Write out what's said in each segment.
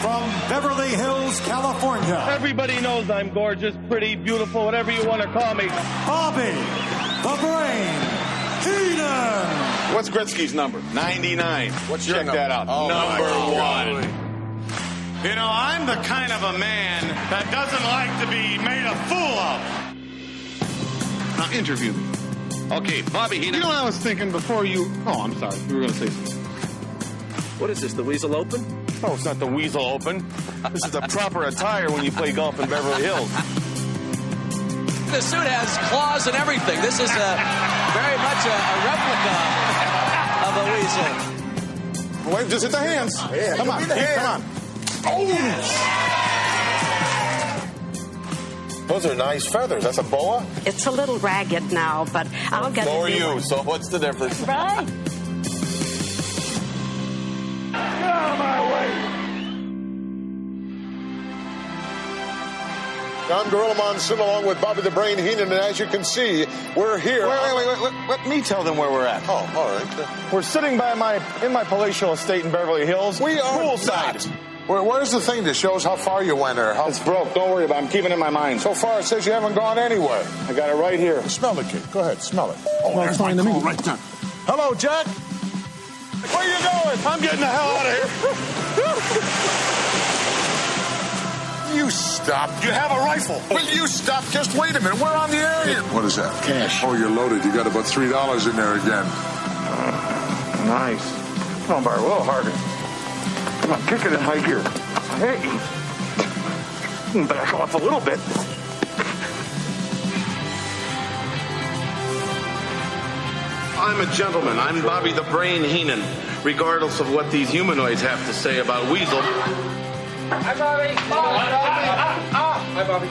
from Beverly Hills, California. Everybody knows I'm gorgeous, pretty, beautiful, whatever you want to call me. Bobby the Brain Heenan. What's Gretzky's number? 99. What's your Check number? that out. Oh, number 1. You know, I'm the kind of a man that doesn't like to be made a fool of. Now interview me. Okay, Bobby Heenan. You know what I was thinking before you... Oh, I'm sorry. You were going to say something. What is this, the Weasel Open? No, it's not the Weasel Open. This is the proper attire when you play golf in Beverly Hills. The suit has claws and everything. This is very much a replica of a weasel. Wait, just hit the hands. Yeah, come on, come on. Oh! Those are nice feathers. That's a boa? It's a little ragged now, but I'll get it. So are you, so what's the difference? Right. Get out of my way! I'm Gorilla Monsoon along with Bobby the Brain Heenan, and as you can see, we're here. Wait. Let me tell them where we're at. Oh, all right. We're sitting in my palatial estate in Beverly Hills. We are poolside. Where's the thing that shows how far you went there? It's broke. Don't worry about it. I'm keeping it in my mind. So far, it says you haven't gone anywhere. I got it right here. Smell the kid. Go ahead, smell it. Oh, there's my call right there. Hello, Jack. Where you going? I'm getting the hell out of here. You stop. You have a rifle. Will you stop? Just wait a minute. We're on the area. What is that? Cash. Oh, you're loaded. You got about $3 in there again. Nice. Come on, Bar, a little harder. Come on, kick it in high gear. Hey. Back off a little bit. I'm a gentleman. I'm Bobby the Brain Heenan, regardless of what these humanoids have to say about Weasel. Hi, Bobby. Hi, Bobby.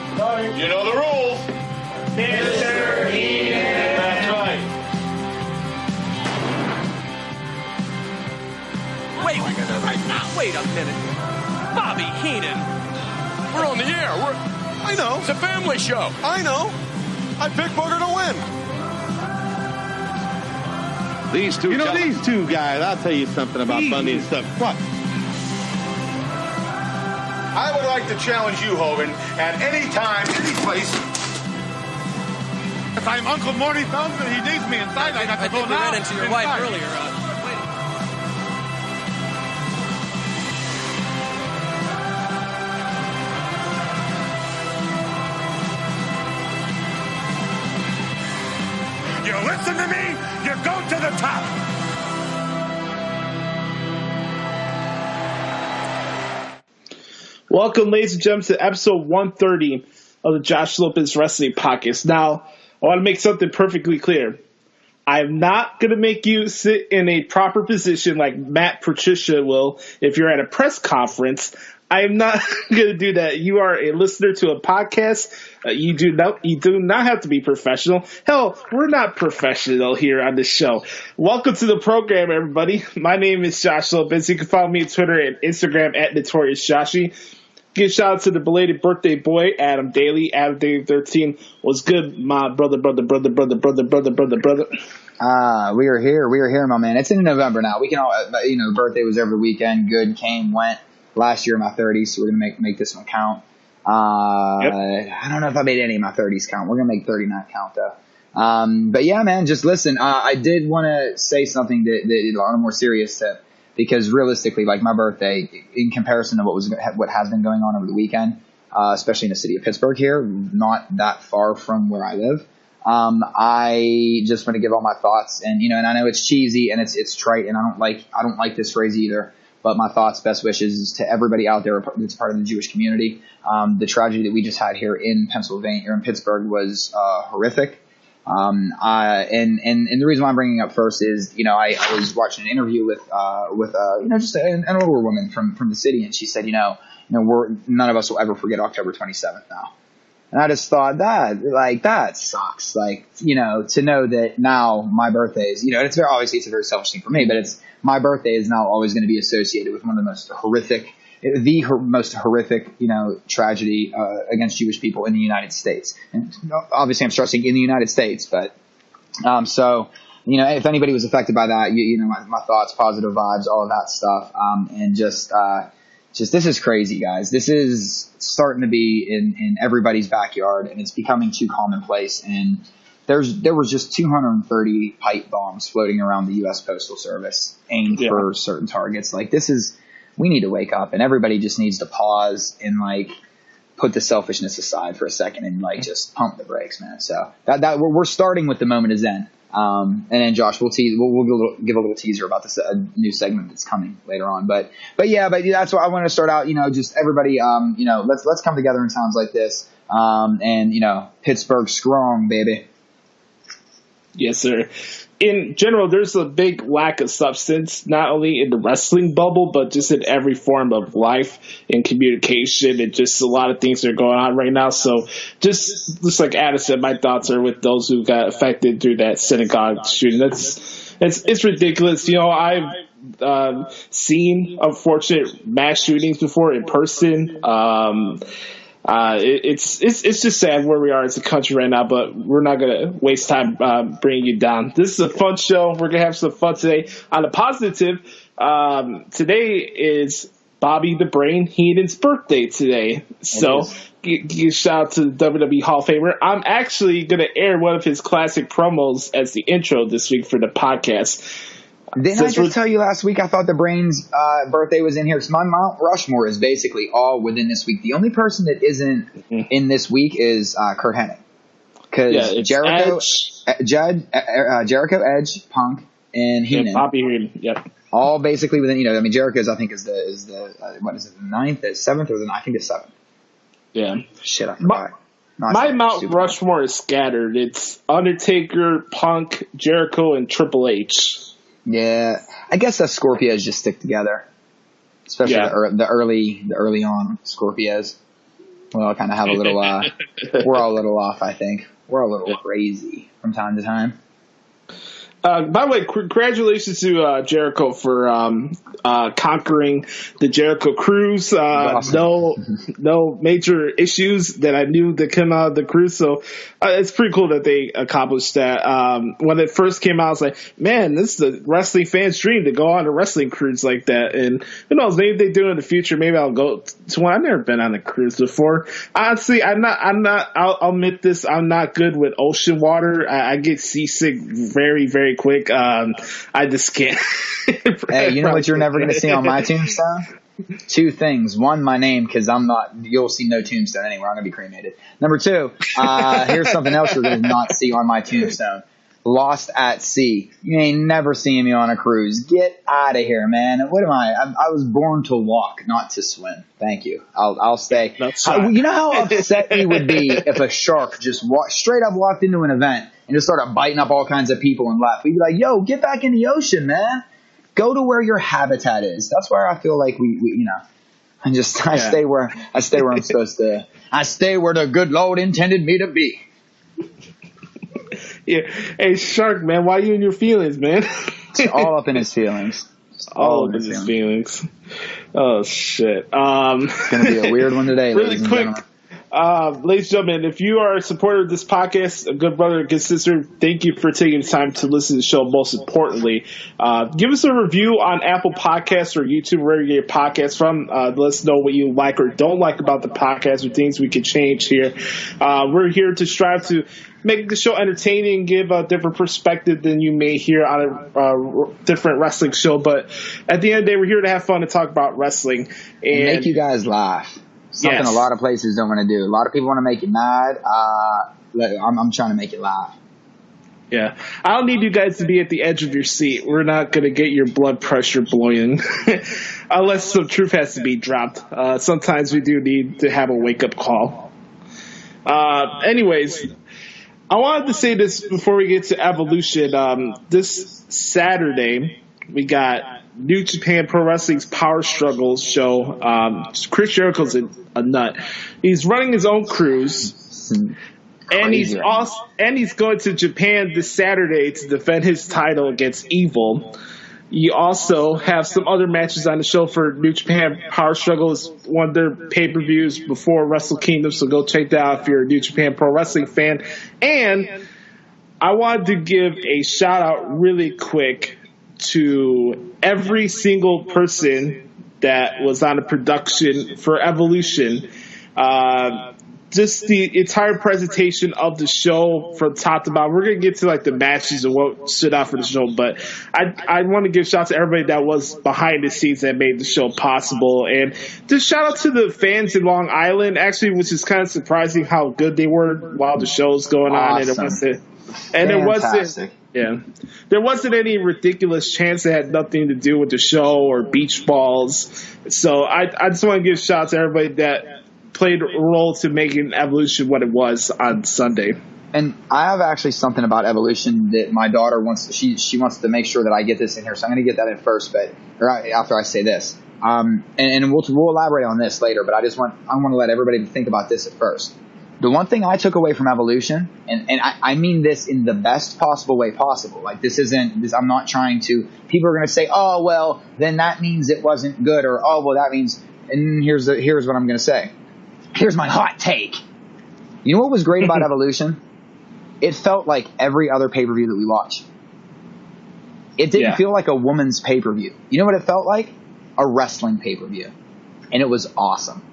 You know the rules. Mr. Heenan. That's right. Wait a minute. Bobby Heenan. We're on the air. I know. It's a family show. I know. I picked Booger to win. These two guys, I'll tell you something about Bundy and stuff. What? I would like to challenge you, Hogan, at any time, any place. If I'm Uncle Morty Thumbs and he needs me inside, I got to go now. I think we ran into your wife earlier. You listen to me, you go to the top. Welcome, ladies and gentlemen, to episode 130 of the Josh Lopez Wrestling Podcast. Now, I want to make something perfectly clear. I'm not going to make you sit in a proper position like Matt Patricia will if you're at a press conference. I'm not going to do that. You are a listener to a podcast. You do not have to be professional. Hell, we're not professional here on this show. Welcome to the program, everybody. My name is Josh Lopez. You can follow me on Twitter and Instagram at NotoriousRobbie. Give a shout out to the belated birthday boy, Adam Daly. Adam Daly 13 was good, my brother. We are here, my man. It's in November now. We can all, birthday was over the weekend. Good, came, went. Last year in my 30s, so we're going to make this one count. Yep. I don't know if I made any of my 30s count. We're going to make 39 count, though. But yeah, man, just listen. I did want to say something that on a more serious tip, because realistically, like my birthday, in comparison to what has been going on over the weekend, especially in the city of Pittsburgh here, not that far from where I live. I just want to give all my thoughts, and I know it's cheesy and it's trite, and I don't like this phrase either. But my thoughts, best wishes to everybody out there that's part of the Jewish community. The tragedy that we just had here in Pennsylvania, or in Pittsburgh, was horrific. And the reason why I'm bringing it up first is, I was watching an interview with just an older woman from the city, and she said, none of us will ever forget October 27th now. And I just thought that sucks. To know that now my birthday is, it's obviously a very selfish thing for me, but my birthday is now always going to be associated with one of the most horrific, tragedy against Jewish people in the United States. And obviously I'm stressing in the United States, but if anybody was affected by that, my thoughts, positive vibes, all of that stuff, and just this is crazy, guys. This is starting to be in everybody's backyard, and it's becoming too commonplace. And there was just 230 pipe bombs floating around the U.S. Postal Service aimed for certain targets. Like, we need to wake up, and everybody just needs to pause and like put the selfishness aside for a second and like just pump the brakes, man. So that we're starting with the moment of Zen. And then Josh, we'll give a little teaser about this new segment that's coming later on. But that's why I wanted to start out. Just everybody, let's come together in times like this. And Pittsburgh strong, baby. Yes, sir. In general, there's a big lack of substance, not only in the wrestling bubble, but just in every form of life and communication, and just a lot of things that are going on right now. So just like Adam said, my thoughts are with those who got affected through that synagogue shooting. It's ridiculous. I've seen unfortunate mass shootings before in person. It's just sad where we are as a country right now, but we're not going to waste time bringing you down. This is a fun show. We're going to have some fun today. On a positive, today is Bobby the Brain Heenan's birthday today. So give a shout out to the WWE Hall of Famer. I'm actually going to air one of his classic promos as the intro this week for the podcast. Didn't I just tell you last week I thought the Brain's birthday was in here? Because my Mount Rushmore is basically all within this week. The only person that isn't in this week is Kurt Hennig. Because Jericho, Edge, Punk, and Heenan. Bobby Heenan, yep. All basically within, Jericho's I think is the what is it, the 9th, the 7th, or I think it's 7th. Yeah. Shit, I forgot. My Mount Rushmore is scattered. It's Undertaker, Punk, Jericho, and Triple H. Yeah, I guess the Scorpios just stick together, especially the early on Scorpios. We all kind of have a little. We're all a little off, I think. We're a little crazy from time to time. By the way, congratulations to Jericho for conquering the Jericho Cruise. Awesome. No major issues that I knew that came out of the cruise. So it's pretty cool that they accomplished that. When it first came out, I was like, man, this is the wrestling fan's dream to go on a wrestling cruise like that. And who knows, maybe they do it in the future. Maybe I'll go to one. I've never been on a cruise before. Honestly, I'll admit this. I'm not good with ocean water. I get seasick very, very quick. I just can't. Hey, you know what you're never going to see on my tombstone? 2 things. 1, my name, because you'll see no tombstone anywhere. I'm going to be cremated. Number 2, here's something else you're going to not see on my tombstone. Lost at sea. You ain't never seeing me on a cruise. Get out of here, man. What am I? I was born to walk, not to swim. Thank you. I'll stay. You know how upset we would be if a shark just straight up walked into an event and just started biting up all kinds of people and left? We'd be like, yo, get back in the ocean, man. Go to where your habitat is. That's where I feel like I stay where I'm supposed to. I stay where the good Lord intended me to be. Yeah. Hey, Shark, man, why are you in your feelings, man? All up in his feelings. All up in his feelings. Oh, shit. It's going to be a weird one today, really quick. Ladies and gentlemen, if you are a supporter of this podcast, a good brother, a good sister, thank you for taking the time to listen to the show. Most importantly, give us a review on Apple Podcasts or YouTube, wherever you get your podcasts from. Let us know what you like or don't like about the podcast or things we can change here. We're here to strive to make the show entertaining, give a different perspective than you may hear on a different wrestling show. But at the end of the day, we're here to have fun and talk about wrestling. And make you guys laugh. Something a lot of places don't want to do. A lot of people want to make you mad. I'm trying to make you laugh. Yeah. I don't need you guys to be at the edge of your seat. We're not going to get your blood pressure boiling unless some truth has to be dropped. Sometimes we do need to have a wake-up call. Anyways, I wanted to say this before we get to Evolution. This Saturday, we got New Japan Pro Wrestling's Power Struggles show. Chris Jericho's a nut. He's running his own cruise, and he's going to Japan this Saturday to defend his title against Evil. You also have some other matches on the show for New Japan Power Struggles, one of their pay-per-views before Wrestle Kingdom, so go check that out if you're a New Japan Pro Wrestling fan. And I wanted to give a shout-out really quick to every single person that was on the production for Evolution. Just the entire presentation of the show from top to bottom. We're going to get to like the matches and what stood out for the show, but I want to give shout out to everybody that was behind the scenes that made the show possible. And just shout out to the fans in Long Island, actually, which is kind of surprising how good they were while the show was going on. And there wasn't any ridiculous chants that had nothing to do with the show or beach balls. So I just want to give shout out to everybody that played a role to making Evolution what it was on Sunday. And I have actually something about Evolution that my daughter wants. She wants to make sure that I get this in here, so I'm going to get that in first, after I say this. And we'll elaborate on this later. But I want to let everybody think about this at first. The one thing I took away from Evolution, and I mean this in the best possible way possible. Like I'm not trying to. People are going to say, oh well, then that means it wasn't good, or oh well that means. And here's what I'm going to say. Here's my hot take. You know what was great about Evolution? It felt like every other pay-per-view that we watched. It didn't feel like a woman's pay-per-view. You know what it felt like? A wrestling pay-per-view. And it was awesome.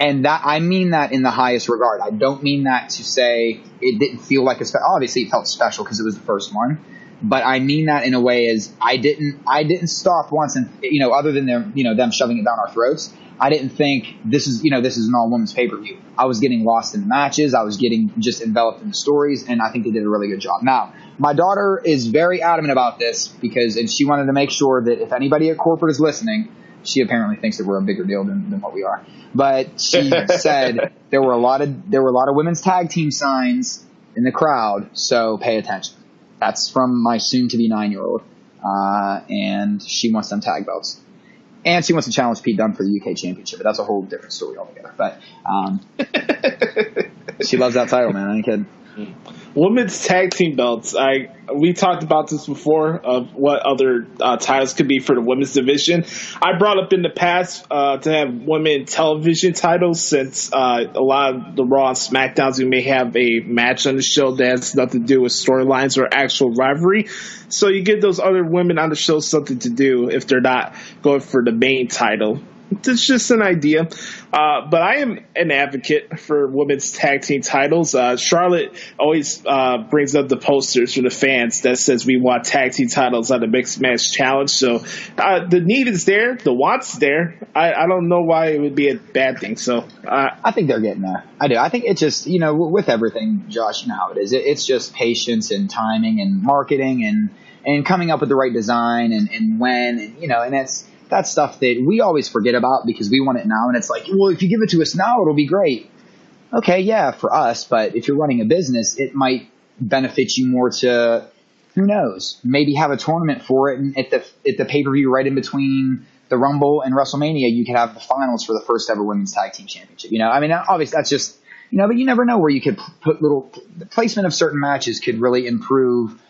And that I mean that in the highest regard. I don't mean that to say it didn't feel like obviously it felt special because it was the first one. But I mean that in a way as I didn't stop once and other than them shoving it down our throats. I didn't think this is an all women's pay-per-view. I was getting lost in the matches. I was getting just enveloped in the stories, and I think they did a really good job. Now, my daughter is very adamant about this and she wanted to make sure that if anybody at corporate is listening, she apparently thinks that we're a bigger deal than what we are. But she said there were a lot of women's tag team signs in the crowd, so pay attention. That's from my soon-to-be 9-year-old, and she wants them tag belts. And she wants to challenge Pete Dunne for the UK Championship, but that's a whole different story altogether. But she loves that title, man. I ain't kidding. Women's tag team belts. We talked about this before of what other titles could be for the women's division. I brought up in the past to have women television titles since a lot of the Raw and SmackDowns we may have a match on the show that has nothing to do with storylines or actual rivalry. So you give those other women on the show something to do if they're not going for the main title. It's just an idea. But I am an advocate for women's tag team titles. Charlotte always brings up the posters for the fans that says we want tag team titles on the Mixed Match Challenge. So the need is there. The want's there. I don't know why it would be a bad thing. So I think they're getting there. I do. I think it's just, with everything, Josh, you know how it is. It's just patience and timing and marketing and coming up with the right design and when, and that's stuff that we always forget about because we want it now. And it's like, well, if you give it to us now, it'll be great. Okay, yeah, for us. But if you're running a business, it might benefit you more to, who knows, maybe have a tournament for it. And at the pay-per-view right in between the Rumble and WrestleMania, you could have the finals for the first ever women's tag team championship. I mean, obviously that's just, but you never know where you could put the placement of certain matches could really improve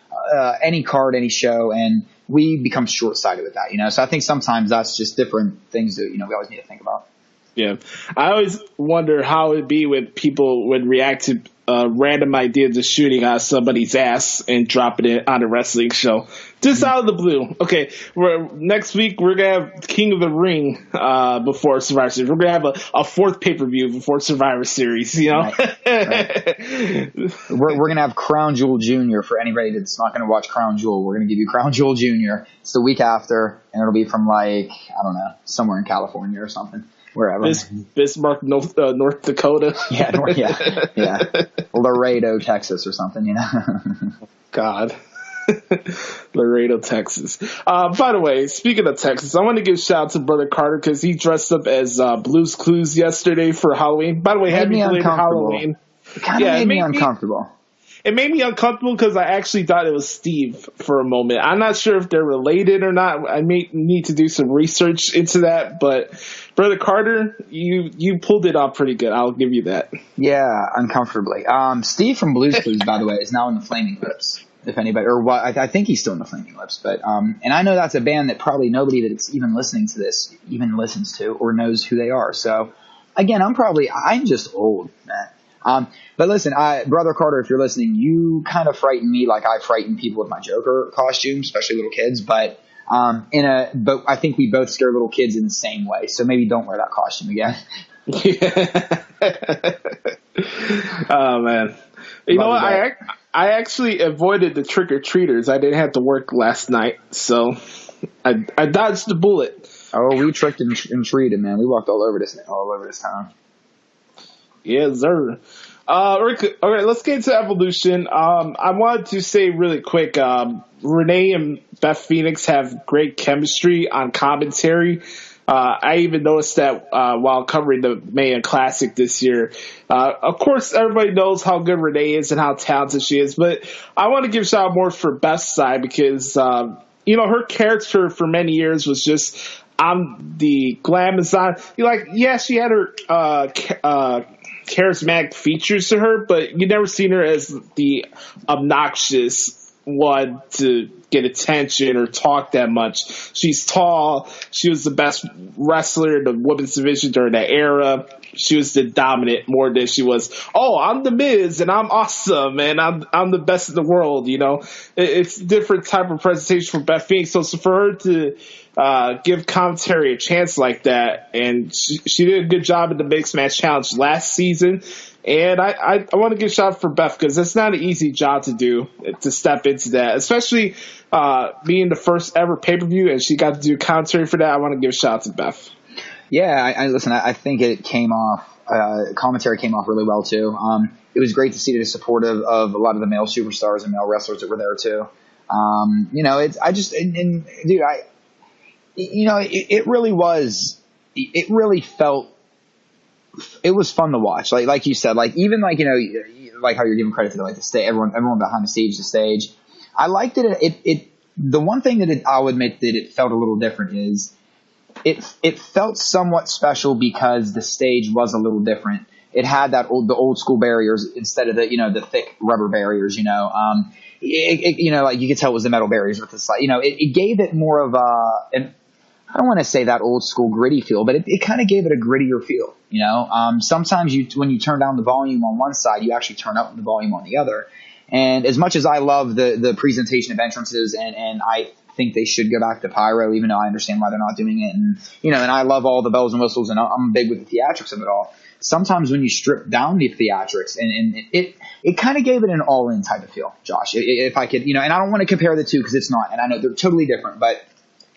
any card, any show, and we become short-sighted with that, So I think sometimes that's just different things that, we always need to think about. Yeah. I always wonder how it would be when people would react to random ideas of shooting out somebody's ass and dropping it on a wrestling show. Just out of the blue. Okay, next week we're going to have King of the Ring before Survivor Series. We're going to have a fourth pay-per-view before Survivor Series, Right. We're going to have Crown Jewel Jr. for anybody that's not going to watch Crown Jewel. We're going to give you Crown Jewel Jr. It's the week after, and it'll be from I don't know, somewhere in California or something. Wherever. Bismarck, North Dakota. Yeah. Laredo, Texas or something, God. Laredo, Texas. By the way, speaking of Texas, I want to give a shout out to Brother Carter because he dressed up as Blue's Clues yesterday for Halloween. By the way, happy belated Halloween. It kind of made me uncomfortable. It made me uncomfortable because I actually thought it was Steve for a moment. I'm not sure if they're related or not. I may need to do some research into that. But, Brother Carter, you pulled it off pretty good. I'll give you that. Yeah, uncomfortably. Steve from Blue's Clues, by the way, is now in the Flaming Lips. If anybody, or what, I think he's still in the Flaming Lips. But and I know that's a band that probably nobody that's even listening to this even listens to or knows who they are. So, again, I'm just old, man. But listen, Brother Carter, if you're listening, you kind of frighten me like I frighten people with my Joker costume, especially little kids. But But I think we both scare little kids in the same way. So maybe don't wear that costume again. Oh man. You know what? I actually avoided the trick-or-treaters. I didn't have to work last night, so I dodged the bullet. Oh, we tricked and treated, man. We walked all over this town. Yeah, sir. Okay, let's get into Evolution. I wanted to say really quick, Renee and Beth Phoenix have great chemistry on commentary. I even noticed that while covering the Mania Classic this year. Of course, everybody knows how good Renee is and how talented she is, but I want to give a shout out more for Beth's side because, her character for many years was just on the glamazon. She had her charismatic features to her, but you never seen her as the obnoxious one to get attention or talk that much. She's tall. She was the best wrestler in the women's division during that era. She was the dominant more than she was, I'm the Miz and I'm awesome and I'm the best in the world. It's a different type of presentation for Beth Phoenix. So for her to give commentary a chance like that, and she did a good job in the Mixed Match Challenge last season. And I want to give a shout out for Beth because it's not an easy job to do, to step into that, especially being the first ever pay-per-view, and she got to do commentary for that. I want to give a shout out to Beth. Yeah, listen, I think it came off, commentary came off really well too. It was great to see the support of a lot of the male superstars and male wrestlers that were there too. It really felt, it was fun to watch. Like you said, like how you're giving credit to the stage, everyone behind the stage. I liked it. The one thing that I'll admit that it felt a little different is it felt somewhat special because the stage was a little different. It had the old school barriers instead of the thick rubber barriers. You could tell it was the metal barriers with the slide. It gave it more of I don't want to say that old school gritty feel, but it kind of gave it a grittier feel. Sometimes when you turn down the volume on one side, you actually turn up the volume on the other. And as much as I love the presentation of entrances and I think they should go back to pyro, even though I understand why they're not doing it. And, and I love all the bells and whistles and I'm big with the theatrics of it all. Sometimes when you strip down the theatrics and it kind of gave it an all-in type of feel, Josh, if I could, and I don't want to compare the two because it's not, and I know they're totally different, but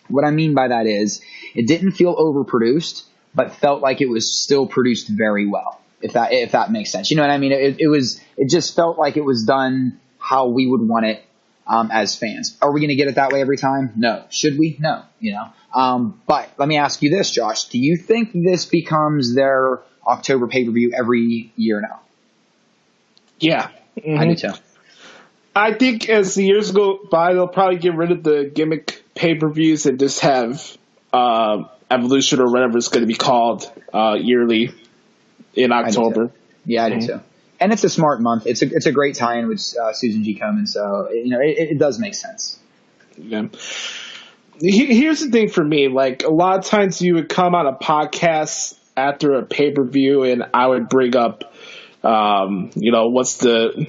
what I mean by that is it didn't feel overproduced, but felt like it was still produced very well. If that makes sense. You know what I mean? It just felt like it was done how we would want it as fans. Are we going to get it that way every time? No. Should we? No. But let me ask you this, Josh. Do you think this becomes their October pay-per-view every year now? Yeah. Mm-hmm. I do too. I think as the years go by, they'll probably get rid of the gimmick pay-per-views and just have Evolution or whatever it's going to be called yearly in October. Yeah, I do too. And it's a smart month. It's a great tie-in with Susan G. Komen, so it does make sense. Yeah. Here's the thing for me: like a lot of times, you would come on a podcast after a pay-per-view, and I would bring up, what's the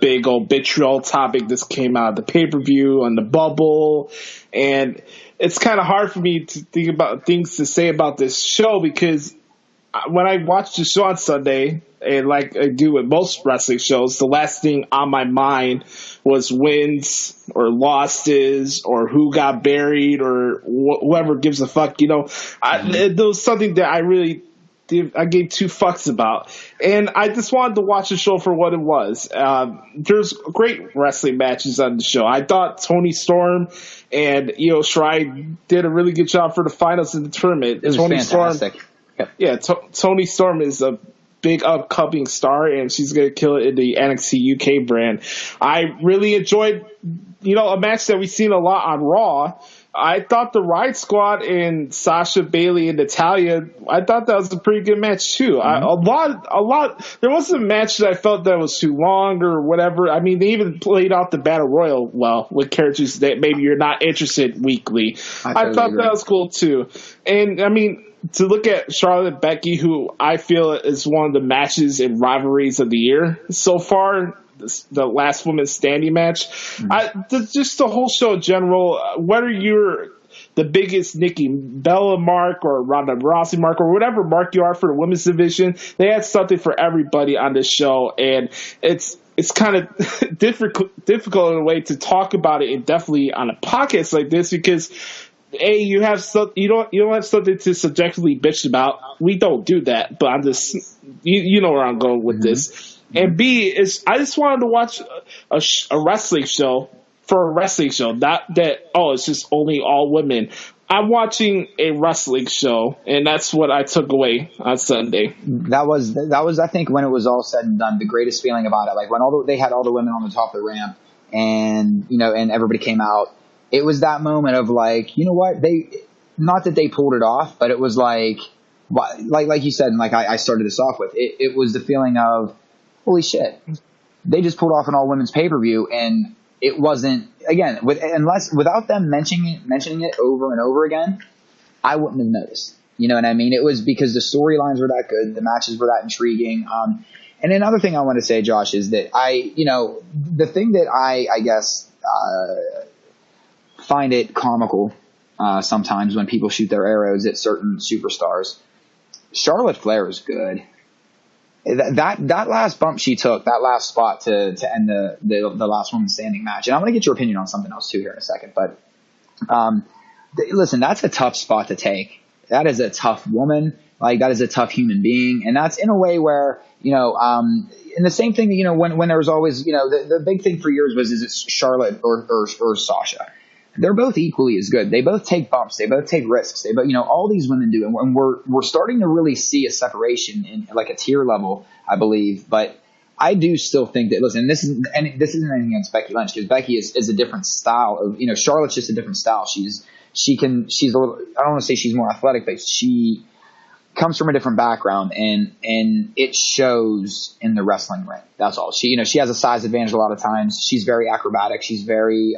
big old vitriol topic this came out of the pay-per-view on the bubble, and it's kind of hard for me to think about things to say about this show because when I watched the show on Sunday, and like I do with most wrestling shows, the last thing on my mind was wins or losses or who got buried or whoever gives a fuck. It was something that I gave two fucks about. And I just wanted to watch the show for what it was. There's great wrestling matches on the show. I thought Toni Storm and Io Shirai did a really good job for the finals in the tournament. It was fantastic. Yeah, Toni Storm is a big upcoming star, and she's going to kill it in the NXT UK brand. I really enjoyed, a match that we've seen a lot on Raw. I thought the Riot Squad and Sasha, Bailey, and Natalya, I thought that was a pretty good match too. Mm-hmm. There wasn't a match that I felt that was too long or whatever. I mean, they even played out the Battle Royal well with characters that maybe you're not interested weekly. I thought that was cool too. And I mean, to look at Charlotte and Becky, who I feel is one of the matches and rivalries of the year so far, the last woman standing match. Just the whole show in general, whether you're the biggest Nikki Bella mark or Ronda Rousey mark or whatever mark you are for the women's division, they had something for everybody on this show, and it's kind of difficult in a way to talk about it, and definitely on a podcast like this, because you don't have something to subjectively bitch about. We don't do that, but I'm just you know where I'm going with this. And B is I just wanted to watch a wrestling show for a wrestling show, not that it's just only all women. I'm watching a wrestling show, and that's what I took away on Sunday. That was I think when it was all said and done, the greatest feeling about it. Like when they had all the women on the top of the ramp, and and everybody came out. It was that moment of like, you know what, not that they pulled it off, but it was like you said, and like I started this off with, it was the feeling of, holy shit, they just pulled off an all women's pay-per-view, and it wasn't, again, without them mentioning it over and over again, I wouldn't have noticed. You know what I mean? It was because the storylines were that good, the matches were that intriguing. And another thing I want to say, Josh, is that the thing that I guess find it comical sometimes when people shoot their arrows at certain superstars. Charlotte Flair is good. That last bump she took, that last spot to end the last woman standing match, and I'm going to get your opinion on something else too here in a second, but listen, that's a tough spot to take. That is a tough woman. Like, that is a tough human being, and that's in a way where, and the same thing, when there was always, the big thing for years was, is it Charlotte or Sasha? They're both equally as good. They both take bumps. They both take risks. They both, all these women do. And we're starting to really see a separation in like a tier level, I believe. But I do still think that, listen, this isn't anything against Becky Lynch, because Becky is a different style of, Charlotte's just a different style. She's a little, I don't want to say she's more athletic, but she comes from a different background, and it shows in the wrestling ring. That's all. She has a size advantage a lot of times. She's very acrobatic. She's very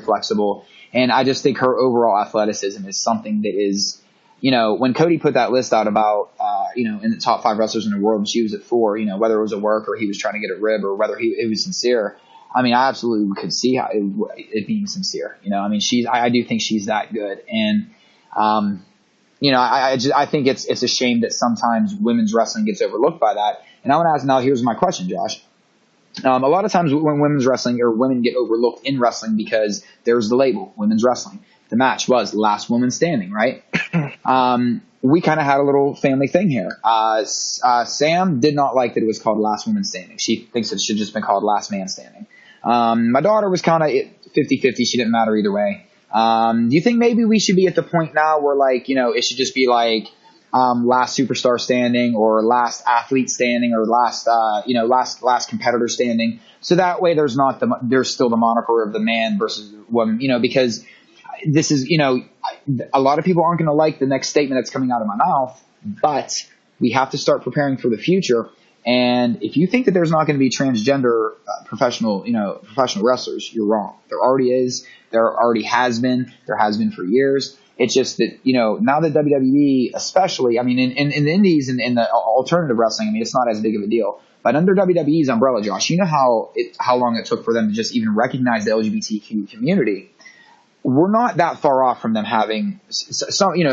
flexible. And I just think her overall athleticism is something that is, when Cody put that list out about, in the top 5 wrestlers in the world, and she was at 4, whether it was a work or he was trying to get a rib or whether it was sincere. I mean, I absolutely could see how it being sincere. I do think she's that good. And, I think it's a shame that sometimes women's wrestling gets overlooked by that. And I want to ask now, here's my question, Josh. A lot of times when women's wrestling or women get overlooked in wrestling because there's the label, women's wrestling. The match was last woman standing, right? We kind of had a little family thing here. Sam did not like that it was called last woman standing. She thinks it should just been called last man standing. My daughter was kind of 50-50. She didn't matter either way. Do you think maybe we should be at the point now where, like, it should just be like last superstar standing or last athlete standing or last competitor standing? So that way there's still the moniker of the man versus woman, because this is, a lot of people aren't going to like the next statement that's coming out of my mouth, but we have to start preparing for the future. And if you think that there's not going to be transgender professional wrestlers, you're wrong. There already is. There already has been. There has been for years. It's just that, now that WWE, especially, I mean, in the indies and in the alternative wrestling, I mean, it's not as big of a deal. But under WWE's umbrella, Josh, you know how long it took for them to just even recognize the LGBTQ community. We're not that far off from them having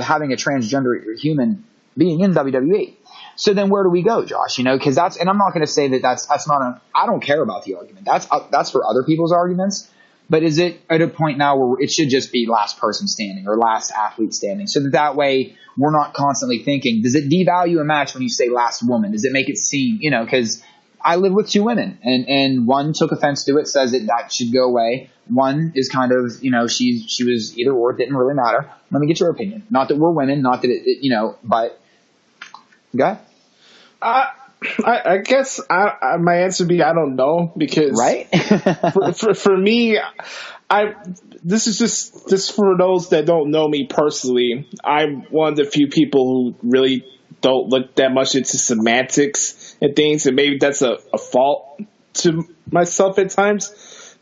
having a transgender human being in WWE. So then where do we go, Josh? Because and I'm not going to say that that's not I don't care about the argument. That's for other people's arguments. But is it at a point now where it should just be last person standing or last athlete standing? So that way we're not constantly thinking, does it devalue a match when you say last woman? Does it make it seem, because I live with 2 women and one took offense to it, says that should go away. One is kind of, she was either or, it didn't really matter. Let me get your opinion. Not that we're women, not that but go ahead. I guess my answer would be I don't know, because right? for me, this is just for those that don't know me personally. I'm one of the few people who really don't look that much into semantics and things, and maybe that's a fault to myself at times,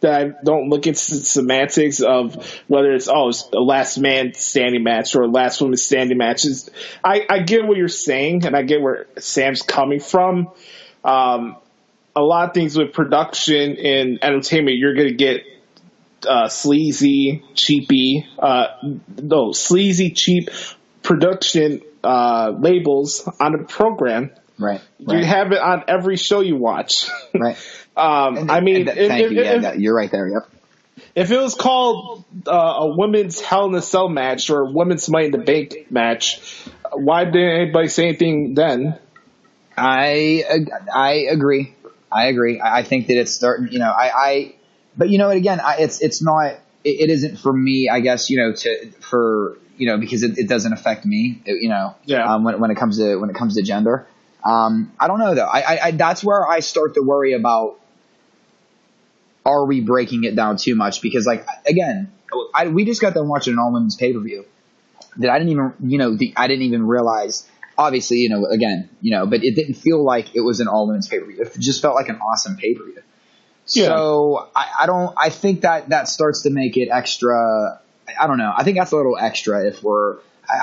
that I don't look into semantics of whether it's a last man standing match or a last woman standing matches. I get what you're saying, and I get where Sam's coming from. A a lot of things with production and entertainment, you're going to get sleazy, cheap production labels on a program. Right. You have it on every show you watch. Right. Thank you. Yeah, you're right there. Yep. If it was called a women's Hell in a Cell match or a women's Money in the Bank match, why didn't anybody say anything then? I agree. I think that it's starting. But again, it's not. It isn't for me. I guess because it doesn't affect me. When it comes to gender. I don't know though. I that's where I start to worry about. Are we breaking it down too much? Because we just got done watching an all women's pay-per-view that I didn't even realize. Obviously, but it didn't feel like it was an all women's pay-per-view. It just felt like an awesome pay-per-view. Yeah. So I think that starts to make it extra. I don't know. I think that's a little extra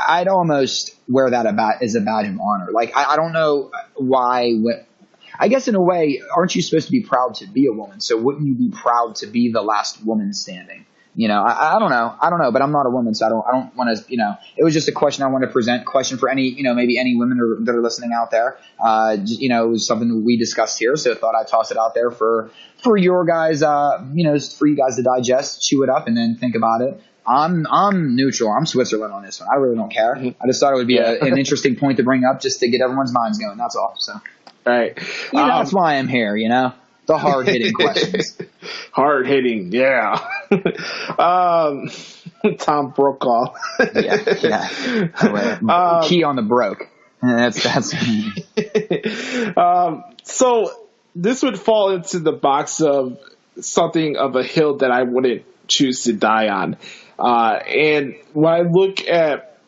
I'd almost wear that as a badge of honor. Like, I don't know why. I guess in a way, aren't you supposed to be proud to be a woman? So wouldn't you be proud to be the last woman standing? I don't know, but I'm not a woman, so I don't want to, it was just a question I want to present. Question for any, maybe any women that are listening out there. It was something that we discussed here, so I thought I'd toss it out there for your guys, for you guys to digest, chew it up, and then think about it. I'm neutral. I'm Switzerland on this one. I really don't care. I just thought it would be an interesting point to bring up just to get everyone's minds going. That's all. So. Right. That's why I'm here, the hard-hitting questions. Hard-hitting, yeah. Tom Brokaw. yeah. Key on the broke. That's So this would fall into the box of something of a hill that I wouldn't choose to die on. And when I look at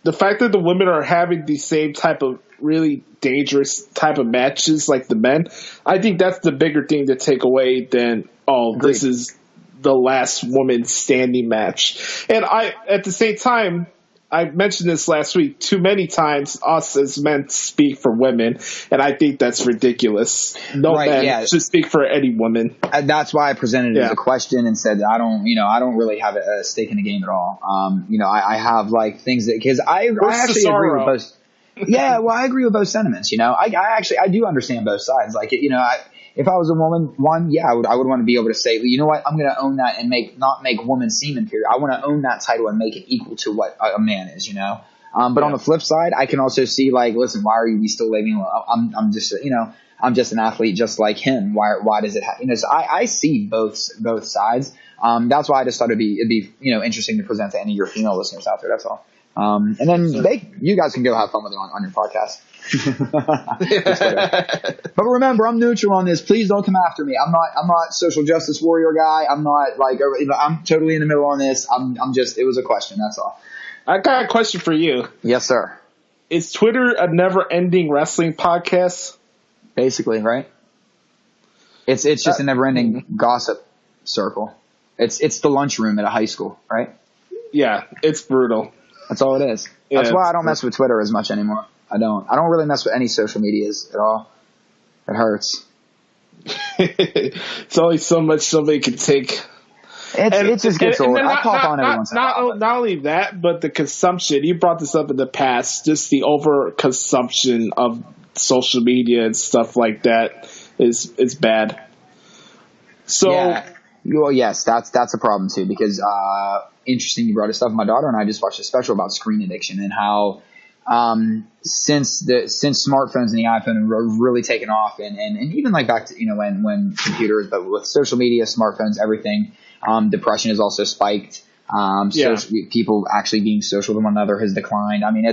the fact that the women are having the same type of really dangerous type of matches like the men, I think that's the bigger thing to take away than, this is the last woman standing match. And at the same time, I mentioned this last week, too many times us as men speak for women, and I think that's ridiculous. No man should speak for any woman. That's why I presented it as a question and said I don't really have a stake in the game at all. I have things that, because I actually agree with both. Yeah, well, I agree with both sentiments. I do understand both sides. If I was a woman, I would want to be able to say, you know what, I'm going to own that and not make woman seem inferior. I want to own that title and make it equal to what a man is, But on the flip side, I can also see listen, why are we still living? I'm just, I'm just an athlete just like him. Why does it happen? So I see both sides. That's why I just thought it'd be interesting to present to any of your female listeners out there. That's all. And then you guys can go have fun with it on your podcast. But remember, I'm neutral on this. Please don't come after me. I'm not social justice warrior guy. I'm not I'm totally in the middle on this. It was a question. That's all. I got a question for you. Yes, sir. Is Twitter a never-ending wrestling podcast? Basically, right? It's just a never-ending gossip circle. It's the lunchroom at a high school, right? Yeah, it's brutal. That's all it is. Yeah, that's why I don't mess with Twitter as much anymore. I don't really mess with any social medias at all. It hurts. It's only so much somebody can take. It just gets old. I pop on every once in a while. Not only that, but the consumption. You brought this up in the past. Just the over consumption of social media and stuff like that is bad. So. Yeah. Well, yes, that's a problem too, because interesting you brought this up. My daughter and I just watched a special about screen addiction and how since smartphones and the iPhone have really taken off, and even back to when computers, but with social media, smartphones, everything, depression has also spiked. People actually being social to one another has declined. I mean,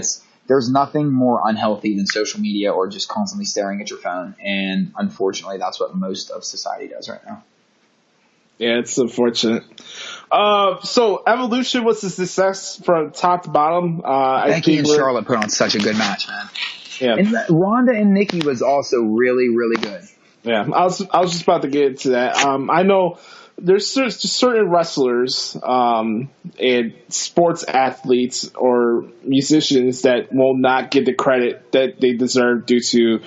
there's nothing more unhealthy than social media or just constantly staring at your phone, and unfortunately, that's what most of society does right now. Yeah, it's unfortunate. So Evolution was a success from top to bottom. Becky and Charlotte put on such a good match, man. Yeah, and Ronda and Nikki was also really, really good. Yeah, I was just about to get into that. I know there's certain wrestlers and sports athletes or musicians that will not get the credit that they deserve due to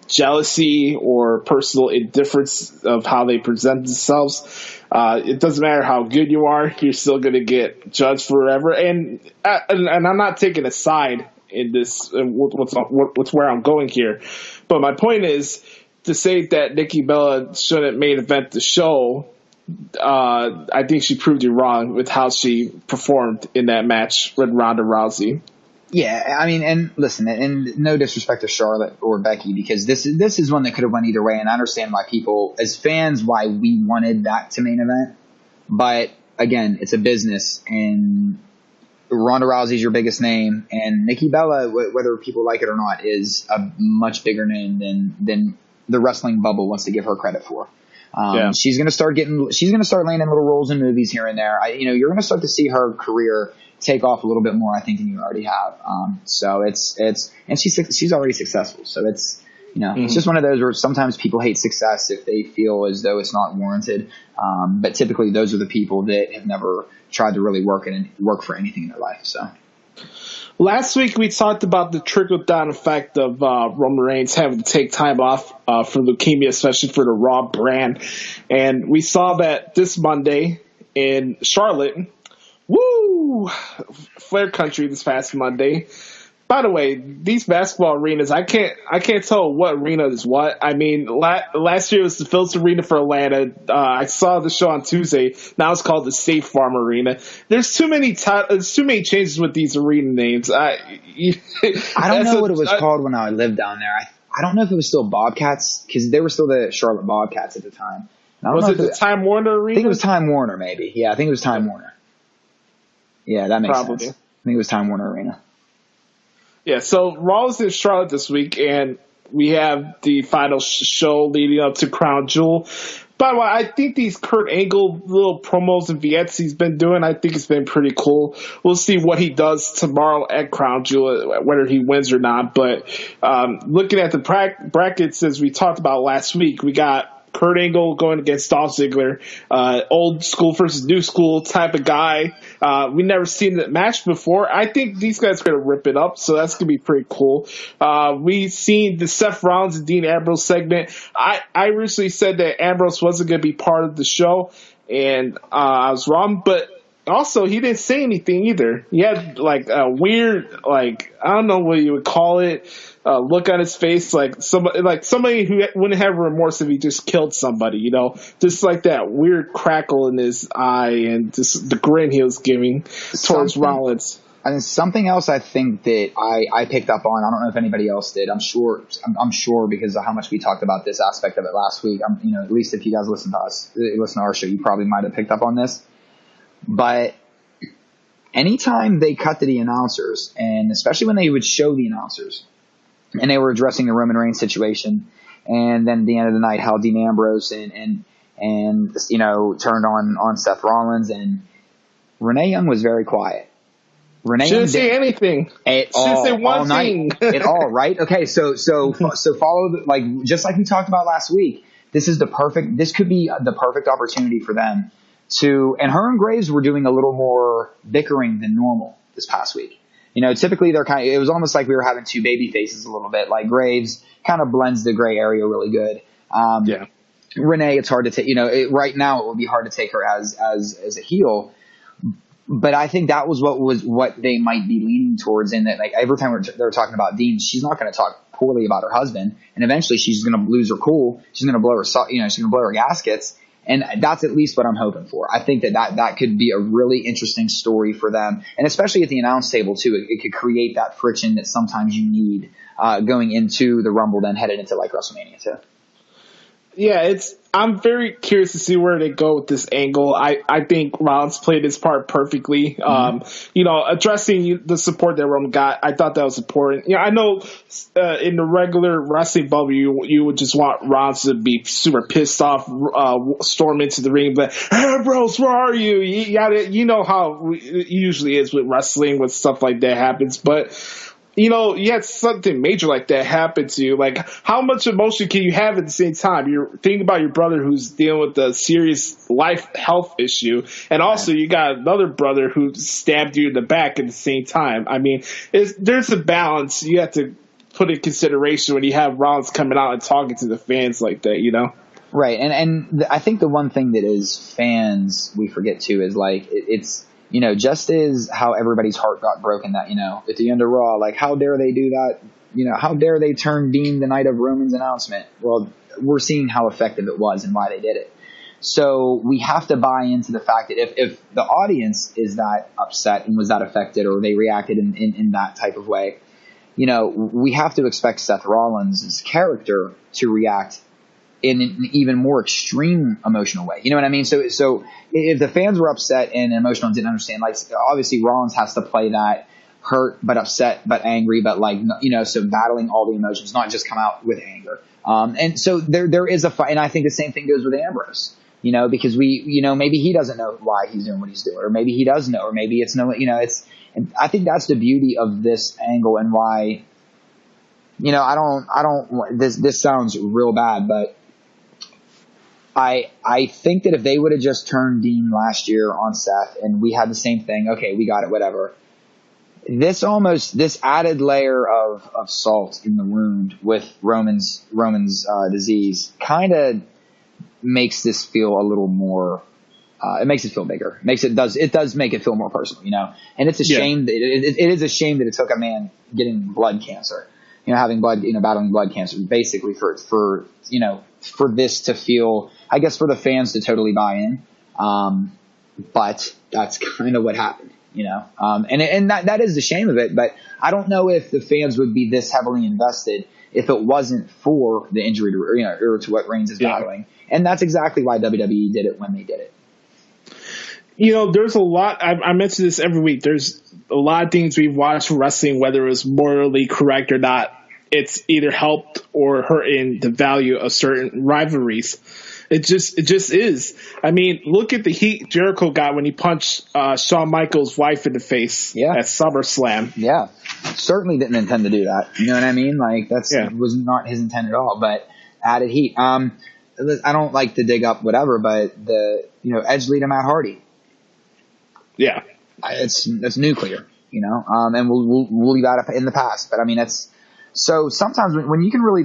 jealousy or personal indifference of how they present themselves. It doesn't matter how good you are, you're still going to get judged forever. And I'm not taking a side in this, what's where I'm going here. But my point is to say that Nikki Bella shouldn't main event the show. I think she proved you wrong with how she performed in that match with Ronda Rousey. Yeah, I mean, and listen, and no disrespect to Charlotte or Becky, because this is one that could have went either way, and I understand why people, as fans, why we wanted that to main event. But again, it's a business, and Ronda Rousey's your biggest name, and Nikki Bella, whether people like it or not, is a much bigger name than the wrestling bubble wants to give her credit for. She's going to start landing little roles in movies here and there. You're going to start to see her career take off a little bit more, I think, than you already have. So and she's already successful. So it's just one of those where sometimes people hate success if they feel as though it's not warranted. But typically those are the people that have never tried to really work for anything in their life. So. Last week we talked about the trickle-down effect of Roman Reigns having to take time off for leukemia, especially for the Raw brand. And we saw that this Monday in Charlotte. Woo! Flair Country this past Monday. By the way, these basketball arenas, I can't tell what arena is what. I mean, last year it was the Phillips Arena for Atlanta. I saw the show on Tuesday. Now it's called the State Farm Arena. There's too many changes with these arena names. I don't know what it was called when I lived down there. I don't know if it was still Bobcats, because they were still the Charlotte Bobcats at the time. Was it the Time Warner Arena? I think it was Time Warner, maybe. Yeah, I think it was Time Warner. Yeah, that makes sense. I think it was Time Warner Arena. Yeah, so Raw is in Charlotte this week, and we have the final show leading up to Crown Jewel. By the way, I think these Kurt Angle little promos and vignettes he's been doing, I think it's been pretty cool. We'll see what he does tomorrow at Crown Jewel, whether he wins or not. But looking at the brackets, as we talked about last week, we got Kurt Angle going against Dolph Ziggler, old school versus new school type of guy. We never seen that match before. I think these guys are going to rip it up, so that's going to be pretty cool. We've seen the Seth Rollins and Dean Ambrose segment. I originally said that Ambrose wasn't going to be part of the show, and I was wrong, but also he didn't say anything either. He had like a weird, like, I don't know what you would call it, look on his face, like somebody who wouldn't have remorse if he just killed somebody, just like that weird crackle in his eye and just the grin he was giving towards Rollins. And something else I think that I picked up on, I don't know if anybody else did. I'm sure because of how much we talked about this aspect of it last week. At least if you guys listen to our show, you probably might have picked up on this. But anytime they cut to the announcers, and especially when they would show the announcers, and they were addressing the Roman Reigns situation, and then at the end of the night, how Dean Ambrose and turned on Seth Rollins, and Renee Young was very quiet. Renee shouldn't say anything. Shouldn't say one thing at all. Right? Okay. So follow just like we talked about last week. This could be the perfect opportunity for them to. And her and Graves were doing a little more bickering than normal this past week. Typically it was almost like we were having two baby faces a little bit. Like Graves kind of blends the gray area really good. Yeah. Renee, it's hard to take. Right now it would be hard to take her as a heel. But I think that was what they might be leaning towards, in that, like, every time they're talking about Dean, she's not going to talk poorly about her husband, and eventually she's going to lose her cool. She's going to blow her, she's going to blow her gaskets, and that's at least what I'm hoping for. I think that could be a really interesting story for them, and especially at the announce table too. It could create that friction that sometimes you need going into the Rumble, then headed into like WrestleMania too. Yeah, I'm very curious to see where they go with this angle. I think Rollins played his part perfectly. Addressing the support that Roman got, I thought that was important. I know in the regular wrestling bubble, you would just want Rollins to be super pissed off, storm into the ring, but Ambrose, where are you? You know how it usually is with wrestling when stuff like that happens, but. You had something major like that happen to you. Like, how much emotion can you have at the same time? You're thinking about your brother who's dealing with a serious health issue, and also you got another brother who stabbed you in the back at the same time. I mean, there's a balance you have to put in consideration when you have Rollins coming out and talking to the fans like that, you know? Right. And I think the one thing that is fans we forget too is like it's, you know, just as how everybody's heart got broken that, you know, at the end of Raw, like how dare they do that? You know, how dare they turn Dean the night of Roman's announcement? Well, we're seeing how effective it was and why they did it. So we have to buy into the fact that if the audience is that upset and was that affected or they reacted in that type of way, you know, we have to expect Seth Rollins' character to react in an even more extreme emotional way. You know what I mean? So if the fans were upset and emotional and didn't understand, like obviously Rollins has to play that hurt but upset but angry but like, you know, so battling all the emotions, not just come out with anger. And so there is a fight, and I think the same thing goes with Ambrose. You know, because maybe he doesn't know why he's doing what he's doing, or maybe he does know, or maybe it's no, you know, and I think that's the beauty of this angle and why, you know, this sounds real bad, but I think that if they would have just turned Dean last year on Seth and we had the same thing, okay, we got it, whatever. This added layer of salt in the wound with Roman's disease kind of makes this feel a little more, it makes it feel bigger. It does make it feel more personal, you know, and it's a shame that it is a shame that it took a man getting blood cancer, you know, having blood, you know, battling blood cancer basically for, you know, for this to feel, I guess for the fans to totally buy in. But that's kind of what happened, you know, and that is the shame of it, but I don't know if the fans would be this heavily invested if it wasn't for the injury to, you know, or to what Reigns is battling. And that's exactly why WWE did it when they did it. You know, there's a lot, I mention this every week, there's a lot of things we've watched from wrestling, whether it was morally correct or not, it's either helped or hurt in the value of certain rivalries. It just is. I mean, look at the heat Jericho got when he punched Shawn Michaels' wife in the face at SummerSlam. Yeah, certainly didn't intend to do that. You know what I mean? Like was not his intent at all. But added heat. I don't like to dig up whatever, but Edge leader Matt Hardy. Yeah, it's nuclear. You know, and we'll leave that in the past. But I mean, it's so sometimes when you can really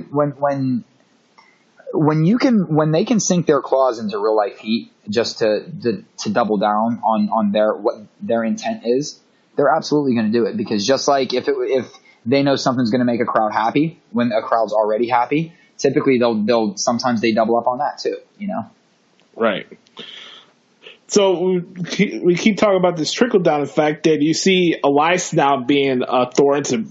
when they can sink their claws into real life heat just to double down on what their intent is, they're absolutely going to do it, because just like if they know something's going to make a crowd happy when a crowd's already happy, typically they'll sometimes they double up on that too, you know? Right. So we keep talking about this trickle-down effect that you see Elias now being thrown to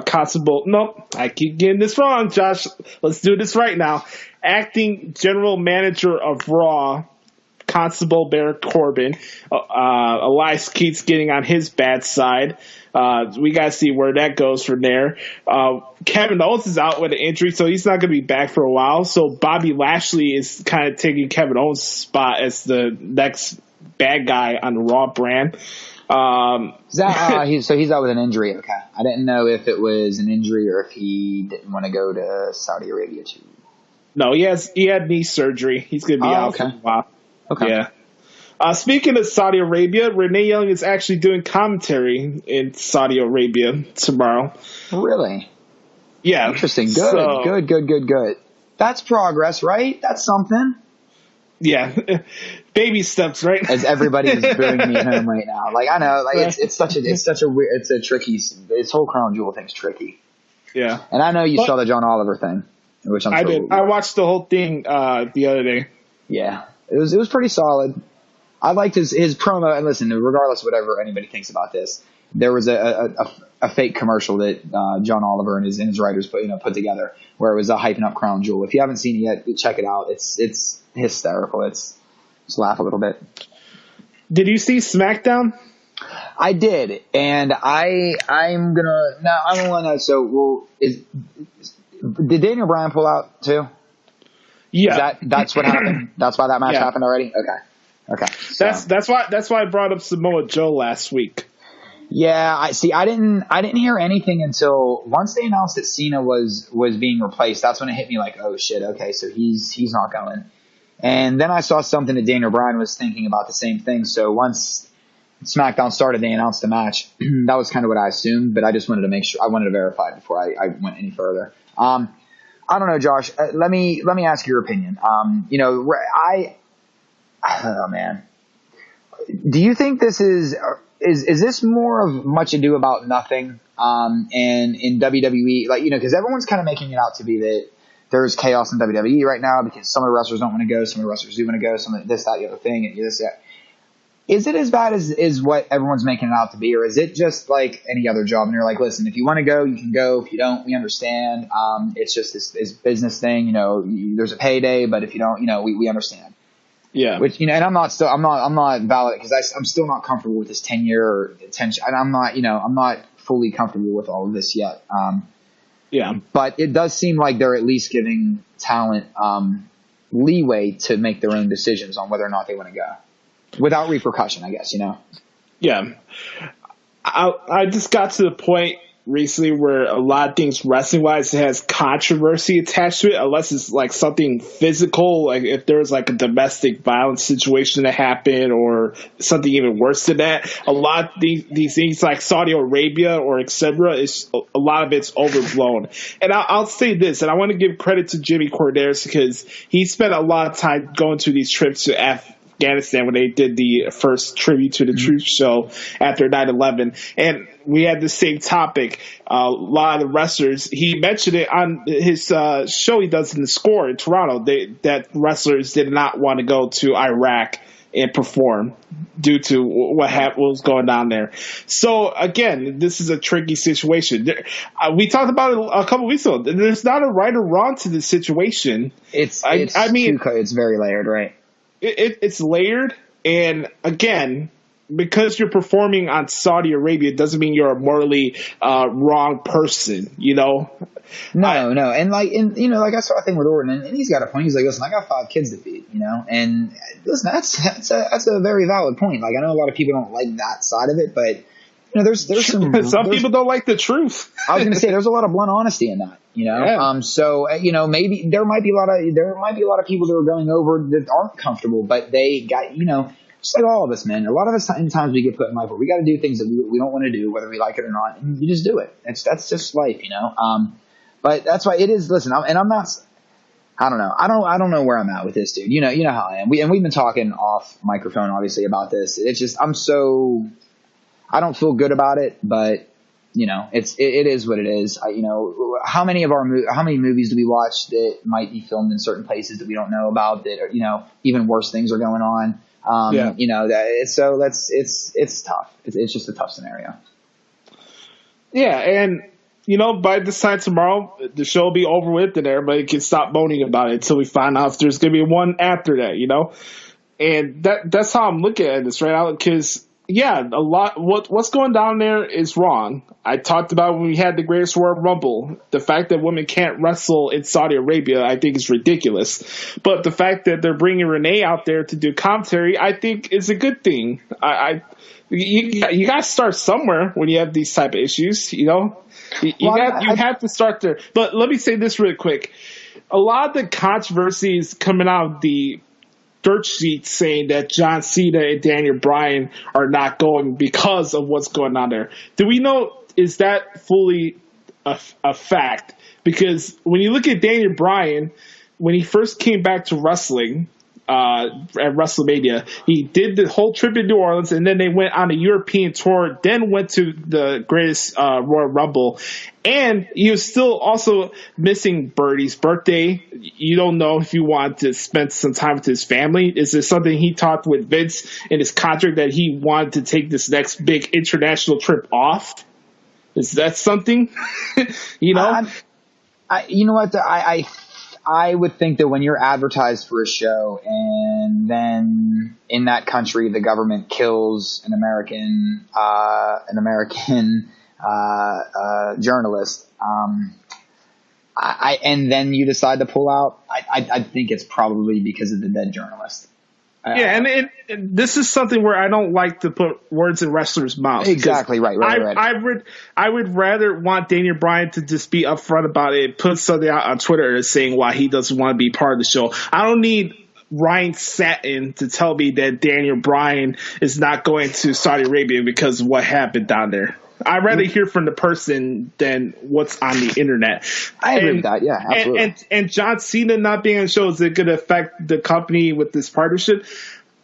Constable. Nope, I keep getting this wrong, Josh. Let's do this right now. Acting General Manager of Raw, Constable Baron Corbin. Elias keeps getting on his bad side. We got to see where that goes from there. Kevin Owens is out with an injury, so he's not going to be back for a while. So Bobby Lashley is kind of taking Kevin Owens' spot as the next bad guy on the Raw brand. He's out with an injury. Okay. I didn't know if it was an injury or if he didn't want to go to Saudi Arabia too. No, he had knee surgery. He's going to be out for a while. Okay. Yeah. Speaking of Saudi Arabia, Renee Young is actually doing commentary in Saudi Arabia tomorrow. Really? Yeah. Interesting. Good. That's progress, right? That's something. Yeah. Baby steps, right? As everybody is booing me at home right now. Like, I know, like it's such a weird, it's a tricky, this whole Crown Jewel thing's tricky. Yeah. And I know you saw the John Oliver thing, which I did. I watched the whole thing the other day. Yeah. It was pretty solid. I liked his promo, and listen, regardless of whatever anybody thinks about this, there was a fake commercial that John Oliver and his writers put together where it was hyping up Crown Jewel. If you haven't seen it yet, check it out. It's hysterical. Just laugh a little bit. Did you see SmackDown? I did, and I'm gonna. So did Daniel Bryan pull out too? Yeah, that's what happened. That's why that match happened already. Okay. So. That's why I brought up Samoa Joe last week. Yeah, I didn't hear anything until once they announced that Cena was being replaced. That's when it hit me like, oh shit, okay, so he's not going. And then I saw something that Daniel Bryan was thinking about the same thing. So once SmackDown started, they announced the match. That was kind of what I assumed, but I just wanted to make sure. I wanted to verify it before I went any further. I don't know, Josh. Let me ask your opinion. Oh man, do you think this is this more of much ado about nothing? And in WWE, because everyone's kind of making it out to be that there's chaos in WWE right now because some of the wrestlers don't want to go, some of the wrestlers do want to go, some of this, that, the other thing, and this, that. Is it as bad as what everyone's making it out to be, or is it just like any other job? And they're like, listen, if you want to go, you can go. If you don't, we understand. It's just this business thing. There's a payday, but if you don't, we understand. Yeah. Which, and I'm not valid because I'm still not comfortable with this 10-year tension. And I'm not fully comfortable with all of this yet. But it does seem like they're at least giving talent leeway to make their own decisions on whether or not they want to go. Without repercussion, I guess, Yeah. I just got to the point recently where a lot of things wrestling-wise has controversy attached to it, unless it's like something physical, like if there's like a domestic violence situation that happened or something even worse than that. A lot of these things like Saudi Arabia or etc. A lot of it's overblown. And I'll say this, and I want to give credit to Jimmy Corderas because he spent a lot of time going to these trips to Afghanistan when they did the first Tribute to the Truth show after 9/11, and we had the same topic. A lot of the wrestlers, he mentioned it on his show he does in the Score in Toronto, that wrestlers did not want to go to Iraq and perform due to what was going on there. So again, this is a tricky situation. We talked about it a couple weeks ago. There's not a right or wrong to this situation. It's very layered, right? It's layered, and again, because you're performing on Saudi Arabia doesn't mean you're a morally wrong person, No, and like I saw a thing with Orton, and he's got a point. He's like, listen, I got 5 kids to feed, and listen, that's a very valid point. Like, I know a lot of people don't like that side of it, but there's some people don't like the truth. I was going to say there's a lot of blunt honesty in that, Yeah. So maybe there might be a lot of people that are going over that aren't comfortable, but they got just like all of us, man. A lot of us times we get put in life where we got to do things that we don't want to do, whether we like it or not, and you just do it. That's just life, But that's why it is. Listen, I'm not. I don't know. I don't know where I'm at with this, dude. You know how I am. We've been talking off microphone, obviously, about this. It's just I don't feel good about it, but it is what it is. How many movies do we watch that might be filmed in certain places that we don't know about that even worse things are going on. It's tough. It's just a tough scenario. Yeah. And, by this time tomorrow, the show will be over with and everybody can stop moaning about it until we find out if there's going to be one after that, and that's how I'm looking at this right now. Because a lot. What's going down there is wrong. I talked about when we had the Greatest Royal Rumble. The fact that women can't wrestle in Saudi Arabia, I think, is ridiculous. But the fact that they're bringing Renee out there to do commentary, I think, is a good thing. You got to start somewhere when you have these type of issues. You have to start there. But let me say this really quick. A lot of the controversies coming out of the dirt sheets saying that John Cena and Daniel Bryan are not going because of what's going on there. Do we know, is that fully a fact? Because when you look at Daniel Bryan, when he first came back to wrestling at WrestleMania, he did the whole trip in New Orleans, and then they went on a European tour, then went to the Greatest Royal Rumble. And he was still also missing Birdie's birthday. You don't know if you want to spend some time with his family. Is this something he talked with Vince in his contract that he wanted to take this next big international trip off? Is that something? You know what? I would think that when you're advertised for a show and then in that country the government kills an American journalist, and then you decide to pull out, I think it's probably because of the dead journalist. And this is something where I don't like to put words in wrestlers' mouths. Exactly right. I would rather want Daniel Bryan to just be upfront about it, put something out on Twitter saying why he doesn't want to be part of the show. I don't need Ryan Satin to tell me that Daniel Bryan is not going to Saudi Arabia because of what happened down there. I'd rather hear from the person than what's on the internet. I agree with that. Yeah, absolutely. And John Cena not being on the show, is it going to affect the company with this partnership?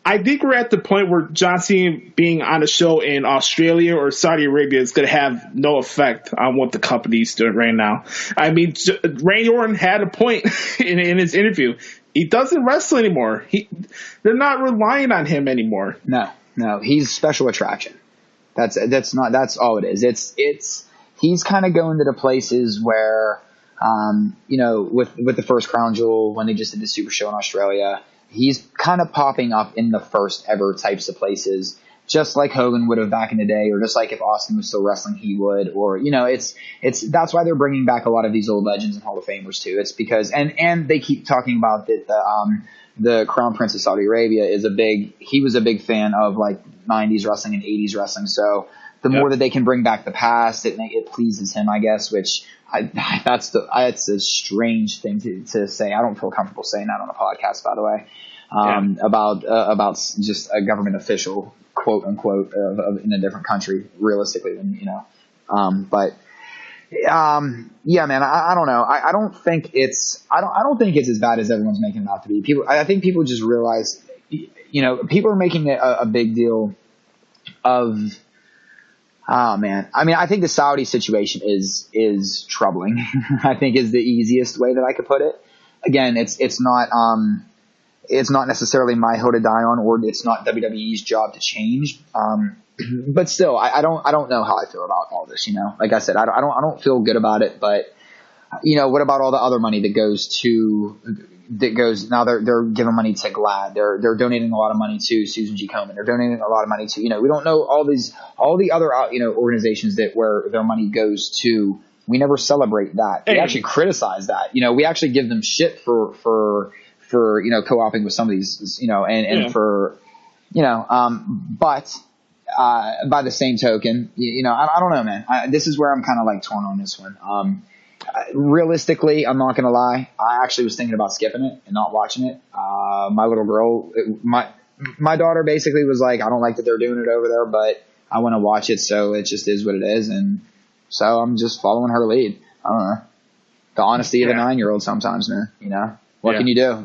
I think we're at the point where John Cena being on a show in Australia or Saudi Arabia is going to have no effect on what the company's doing right now. I mean, Randy Orton had a point in his interview. He doesn't wrestle anymore. They're not relying on him anymore. No, he's special attraction. That's all it is. He's kind of going to the places where, with the first Crown Jewel, when they just did the Super Show in Australia, he's kind of popping up in the first ever types of places, just like Hogan would have back in the day, or just like if Austin was still wrestling, he would, or, that's why they're bringing back a lot of these old legends and Hall of Famers too. It's because, and they keep talking about that the Crown Prince of Saudi Arabia he was a big fan of like 90s wrestling and 80s wrestling. So the more that they can bring back the past, it pleases him, I guess, which that's a strange thing to say. I don't feel comfortable saying that on a podcast, by the way, about just a government official, quote unquote, in a different country, realistically, yeah, man, I don't know. I don't think it's as bad as everyone's making it out to be. I think people just realize, people are making a big deal of, oh man. I mean, I think the Saudi situation is troubling. I think is the easiest way that I could put it. Again, it's not necessarily my hill to die on, or it's not WWE's job to change. But still, I don't know how I feel about all this. Like I said, I don't feel good about it. But what about all the other money that goes now? They're giving money to GLAAD. They're donating a lot of money to Susan G. Komen. They're donating a lot of money to we don't know all the other organizations where their money goes to. We never celebrate that. We actually criticize that. We actually give them shit for co-oping with some of these for but. By the same token, I don't know, man. This is where I'm kind of like torn on this one. Realistically, I'm not going to lie. I actually was thinking about skipping it and not watching it. My little girl, my daughter basically was like, I don't like that they're doing it over there, but I want to watch it. So it just is what it is. And so I'm just following her lead. I don't know. The honesty of a 9-year-old sometimes, man, what can you do?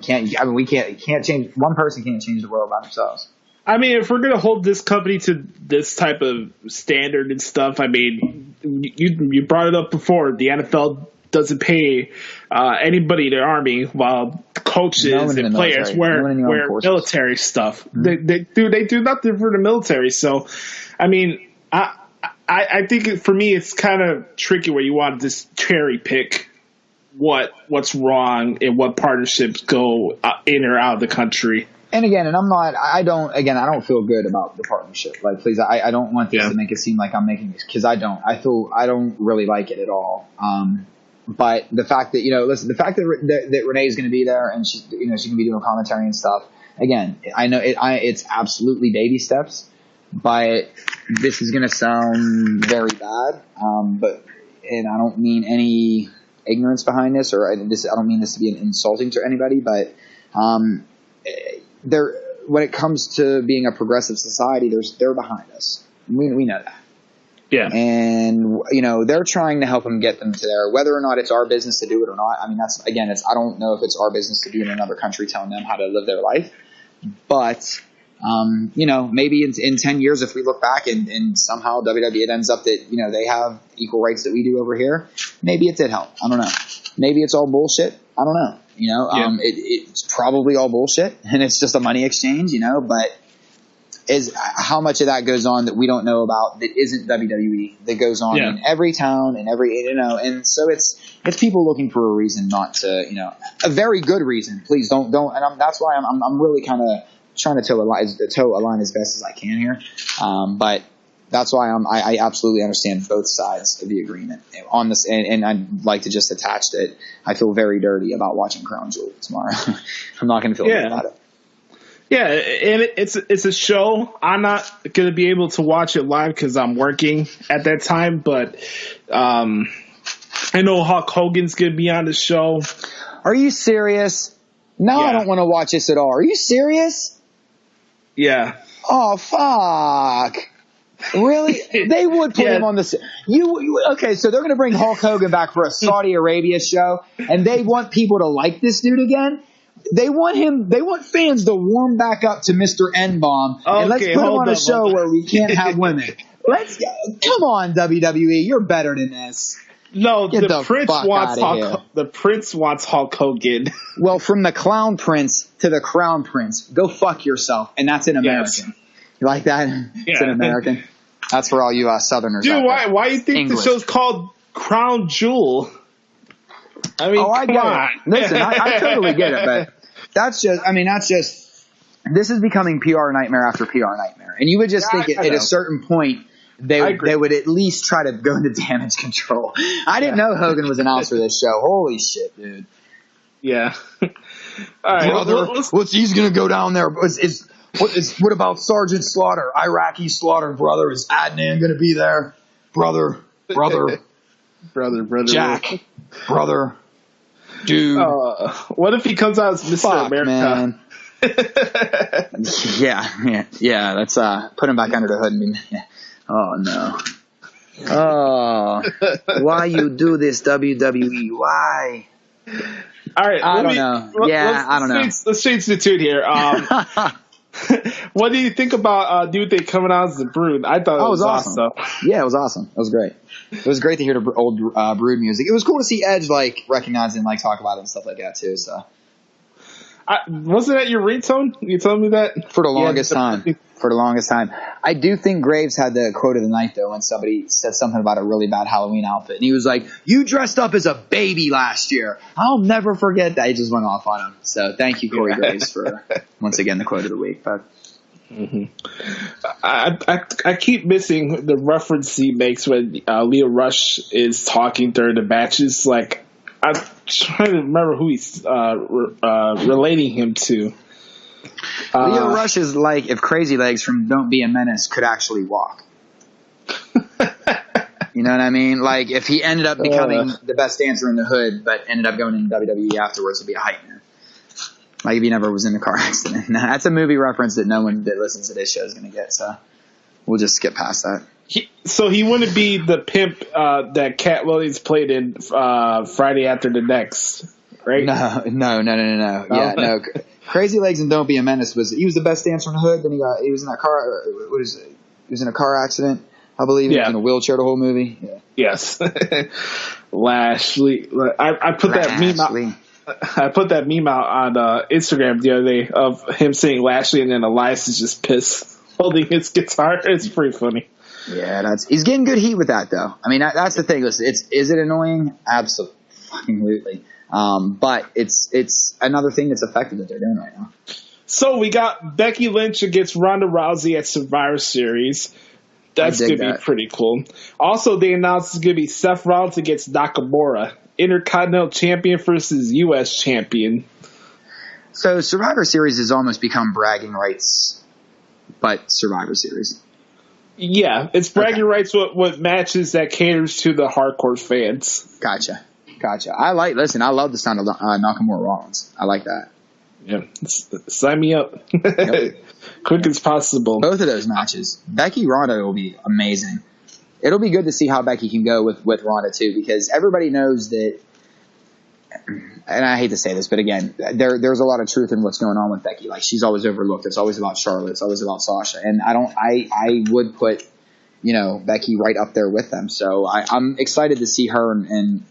We can't change. One person can't change the world by themselves. I mean, if we're going to hold this company to this type of standard and stuff, I mean, you brought it up before. The NFL doesn't pay anybody in the Army, while coaches and players wear military stuff. Mm-hmm. They do nothing for the military. So, I mean, I think for me it's kind of tricky where you want to just cherry pick what's wrong and what partnerships go in or out of the country. And again, I don't feel good about the partnership. Like, please, I don't want this to make it seem like I'm making this, because I don't really like it at all. But the fact that, the fact that Renee is going to be there and she's going to be doing commentary and stuff. Again, I know it's absolutely baby steps, but this is going to sound very bad. And I don't mean any ignorance behind this, I don't mean this to be insulting to anybody, but, when it comes to being a progressive society, they're behind us. We know that. Yeah. And, they're trying to help them get them to there, whether or not it's our business to do it or not. I mean, I don't know if it's our business to be in another country telling them how to live their life. But, maybe in 10 years, if we look back and somehow WWE, it ends up that, they have equal rights that we do over here, maybe it did help. I don't know. Maybe it's all bullshit. I don't know. It's probably all bullshit and it's just a money exchange, but how much of that goes on that we don't know about that isn't WWE, that goes on in every town and and so it's people looking for a reason not to, a very good reason. Please don't. And that's why I'm really kind of trying to toe a line as best as I can here. But that's why I absolutely understand both sides of the agreement on this, and I'd like to just attach that I feel very dirty about watching Crown Jewel tomorrow. I'm not going to feel good about it. Yeah, and it's a show. I'm not going to be able to watch it live because I'm working at that time, but I know Hulk Hogan's going to be on the show. Are you serious? Now Yeah. I don't want to watch this at all. Are you serious? Yeah. Oh, fuck. Really? They would put him on the... Okay, so they're going to bring Hulk Hogan back for a Saudi Arabia show, and they want people to like this dude again? They want fans to warm back up to Mr. N-Bomb, and let's put him on a show where we can't have women. Come on, WWE, you're better than this. No, the Prince wants Hulk Hogan. Well, from the Clown Prince to the Crown Prince, go fuck yourself, and that's in American. Yes. You like that? Yeah. It's in American. That's for all you Southerners. Dude, out why do you think English. the show's called Crown Jewel? I mean, I get it. Listen, I totally get it, but that's just this is becoming PR nightmare after PR nightmare. And you would just think at a certain point they would at least try to go into damage control. I didn't know Hogan was announced for this show. Holy shit, dude. Yeah. All right. Brother, he's going to go down there. What about Sergeant Slaughter? Iraqi Slaughter, brother. Is Adnan going to be there? Brother. brother. Jack. Brother. Dude. What if he comes out as Mr. America? Man. yeah. Let's put him back under the hood. Oh, no. Oh. Why you do this, WWE? Why? All right. I don't know. I don't know. Let's change the tune here. What do you think about Dude They coming out as the Brood? I thought it was awesome. Yeah, it was awesome. It was great. It was great to hear the old Brood music. It was cool to see Edge recognize and talk about it and stuff like that too. So, wasn't that your ringtone? You told me that for the longest time. For the longest time, I do think Graves had the quote of the night though when somebody said something about a really bad Halloween outfit, and he was like, "You dressed up as a baby last year." I'll never forget that. He just went off on him. So thank you, Corey Graves, for once again the quote of the week. But I keep missing the reference he makes when Leo Rush is talking during the matches. Like I'm trying to remember who he's relating him to. Leo Rush is like if Crazy Legs from Don't Be a Menace could actually walk. You know what I mean? Like if he ended up becoming the best dancer in the hood, but ended up going into WWE afterwards, it'd be a hype man. Like if he never was in a car accident. That's a movie reference that no one that listens to this show is going to get. So we'll just skip past that. So he wouldn't be the pimp that Cat Williams played in Friday After the Next, right? No. Yeah, no. Crazy Legs and Don't Be a Menace he was the best dancer in the hood. Then he was in that car. He was in a car accident, I believe. He was in a wheelchair the whole movie. Yeah. Yes. Lashley. I put that meme out. I put that meme out on Instagram the other day of him saying Lashley, and then Elias is just pissed holding his guitar. It's pretty funny. Yeah, he's getting good heat with that though. I mean, that's the thing. Listen, is it annoying? Absolutely. But it's another thing that's effective that they're doing right now. So we got Becky Lynch against Ronda Rousey at Survivor Series. That's going to be pretty cool. Also, they announced it's going to be Seth Rollins against Nakamura. Intercontinental Champion versus U.S. Champion. So Survivor Series has almost become bragging rights, but Survivor Series. Yeah, it's bragging rights with matches that caters to the hardcore fans. Gotcha. I love the sound of Nakamura Rollins. I like that. Yeah, sign me up. Yep. Quick as possible. Both of those matches. Becky Ronda will be amazing. It'll be good to see how Becky can go with Ronda too, because everybody knows that, and I hate to say this, but again, there's a lot of truth in what's going on with Becky. Like she's always overlooked. It's always about Charlotte. It's always about Sasha. And I would put, Becky right up there with them. So I'm excited to see her and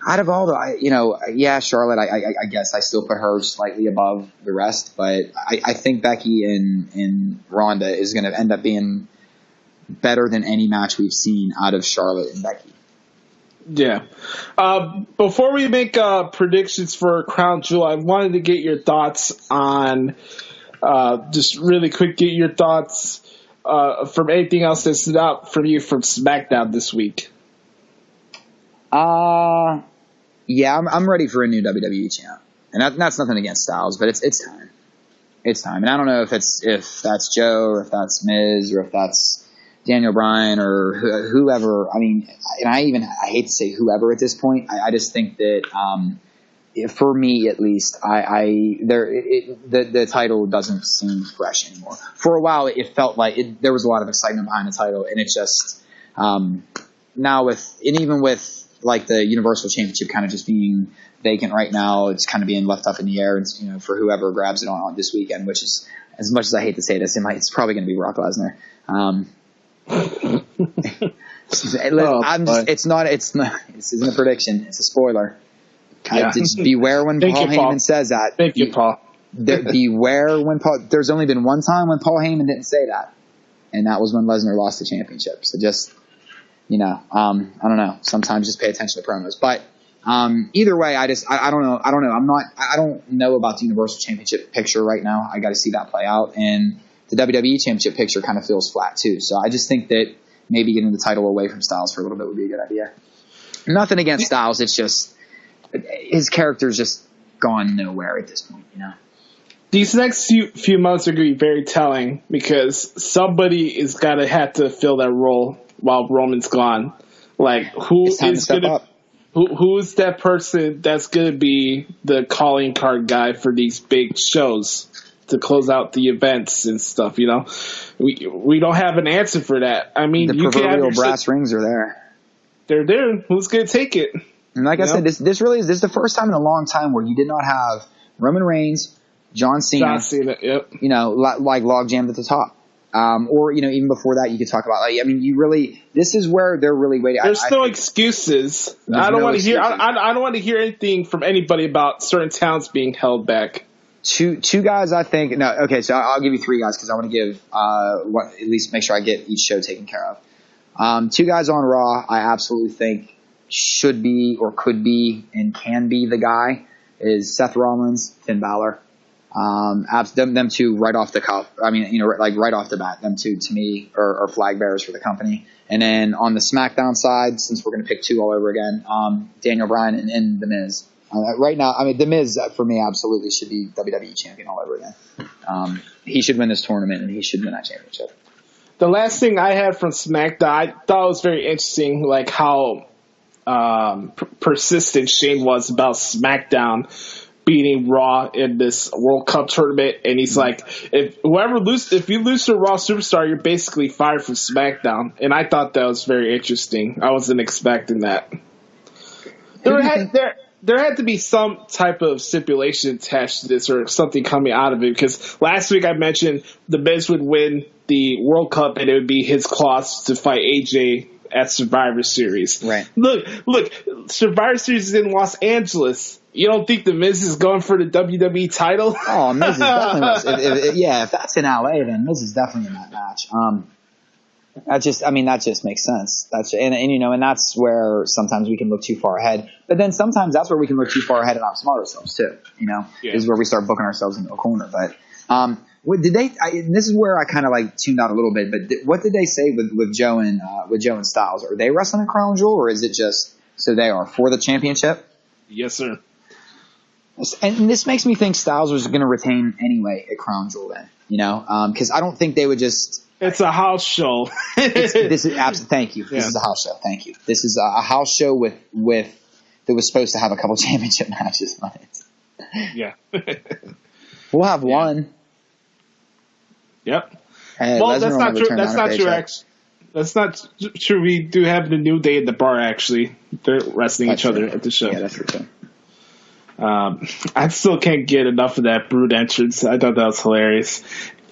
out of all the, Charlotte, I guess I still put her slightly above the rest, but I think Becky and Ronda is going to end up being better than any match we've seen out of Charlotte and Becky. Yeah. Before we make predictions for Crown Jewel, I wanted to get your thoughts on, just really quick, get your thoughts from anything else that stood out from you from SmackDown this week. Yeah, I'm ready for a new WWE champ, and that's nothing against Styles, but it's time. It's time, and I don't know if that's Joe or if that's Miz or if that's Daniel Bryan or whoever. I mean, and I hate to say whoever at this point. I just think that for me at least, the title doesn't seem fresh anymore. For a while, it felt like there was a lot of excitement behind the title, and it just now even with like the Universal Championship kind of just being vacant right now, it's kind of being left up in the air, and for whoever grabs it on this weekend, which is, as much as I hate to say this, it's probably going to be Brock Lesnar. This isn't a prediction; it's a spoiler. Yeah. Just beware when Paul Heyman says that. Thank you, Paul. Beware when Paul. There's only been one time when Paul Heyman didn't say that, and that was when Lesnar lost the championship. So just I don't know. Sometimes just pay attention to promos. But either way, I don't know. I don't know about the Universal Championship picture right now. I got to see that play out, and the WWE Championship picture kind of feels flat too. So I just think that maybe getting the title away from Styles for a little bit would be a good idea. Nothing against Styles. It's just his character's just gone nowhere at this point, These next few months are going to be very telling because somebody is going to have to fill that role while Roman's gone. Like, who is that person that's going to be the calling card guy for these big shows to close out the events and stuff, We don't have an answer for that. I mean, the proverbial brass rings are there. They're there. Who's going to take it? And like I said, this is the first time in a long time where you did not have Roman Reigns, John Cena, yep. Like log jammed at the top. Or even before that, you could talk about this is where they're really waiting. There's no excuses. I don't want to hear. I don't want to hear anything from anybody about certain talents being held back. Two guys, I think. No, okay, so I'll give you three guys because I want to give at least make sure I get each show taken care of. Two guys on Raw, I absolutely think should be or could be and can be the guy is Seth Rollins, Finn Balor. Them two right off the cuff. I mean, right off the bat, them two to me are flag bearers for the company. And then on the SmackDown side, since we're going to pick two all over again, Daniel Bryan and The Miz. Right now, I mean, The Miz for me absolutely should be WWE Champion all over again. He should win this tournament and he should win that championship. The last thing I had from SmackDown, I thought it was very interesting, like how persistent Shane was about SmackDown beating Raw in this World Cup tournament, and he's like, if you lose to Raw Superstar, you're basically fired from SmackDown. And I thought that was very interesting. I wasn't expecting that. There had to be some type of stipulation attached to this or something coming out of it, because last week I mentioned The Miz would win the World Cup and it would be his clause to fight AJ at Survivor Series. Right. Look, Survivor Series is in Los Angeles. You don't think The Miz is going for the WWE title? Oh, Miz is definitely. If that's in LA, then Miz is definitely in that match. That just makes sense. And that's where sometimes we can look too far ahead. But then sometimes that's where we can look too far ahead and outsmart ourselves too. Is where we start booking ourselves into a corner. But what did they? This is where I kind of tuned out a little bit. But what did they say with Joe and Styles? Are they wrestling a Crown Jewel, or is it just so they are for the championship? Yes, sir. And this makes me think Styles was going to retain anyway at Crown Jewel then. Because I don't think they would just. It's a house show. Thank you. Yeah. This is a house show. Thank you. This is a house show with that was supposed to have a couple championship matches on it. Yeah. We'll have one. Yep. Hey, well, that's not true. That's not true. Actually, that's not true. We do have the New Day at the bar. Actually, they're wrestling each other at the show. Yeah, that's true. I still can't get enough of that Brood entrance. I thought that was hilarious.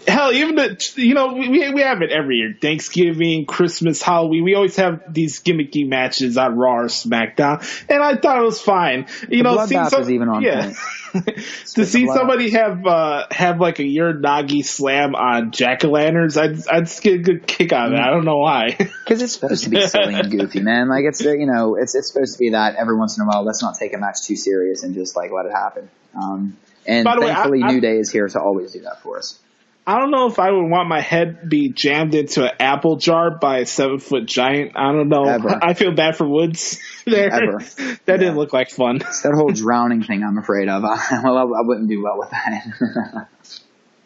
Hell, even we have it every year. Thanksgiving, Christmas, Halloween. We always have these gimmicky matches on Raw or SmackDown, and I thought it was fine. Bloodbath is even on point. To see somebody have like a Uranagi slam on jack-o'-lanterns, I'd just get a good kick out of it. I don't know why. Because it's supposed to be silly and goofy, man. Like it's supposed to be that every once in a while, let's not take a match too serious and just let it happen. And thankfully, New Day is here to always do that for us. I don't know if I would want my head be jammed into an apple jar by a 7-foot giant. I don't know. Ever. I feel bad for Woods there. Ever. That didn't look like fun. It's that whole drowning thing I'm afraid of. I wouldn't do well with that.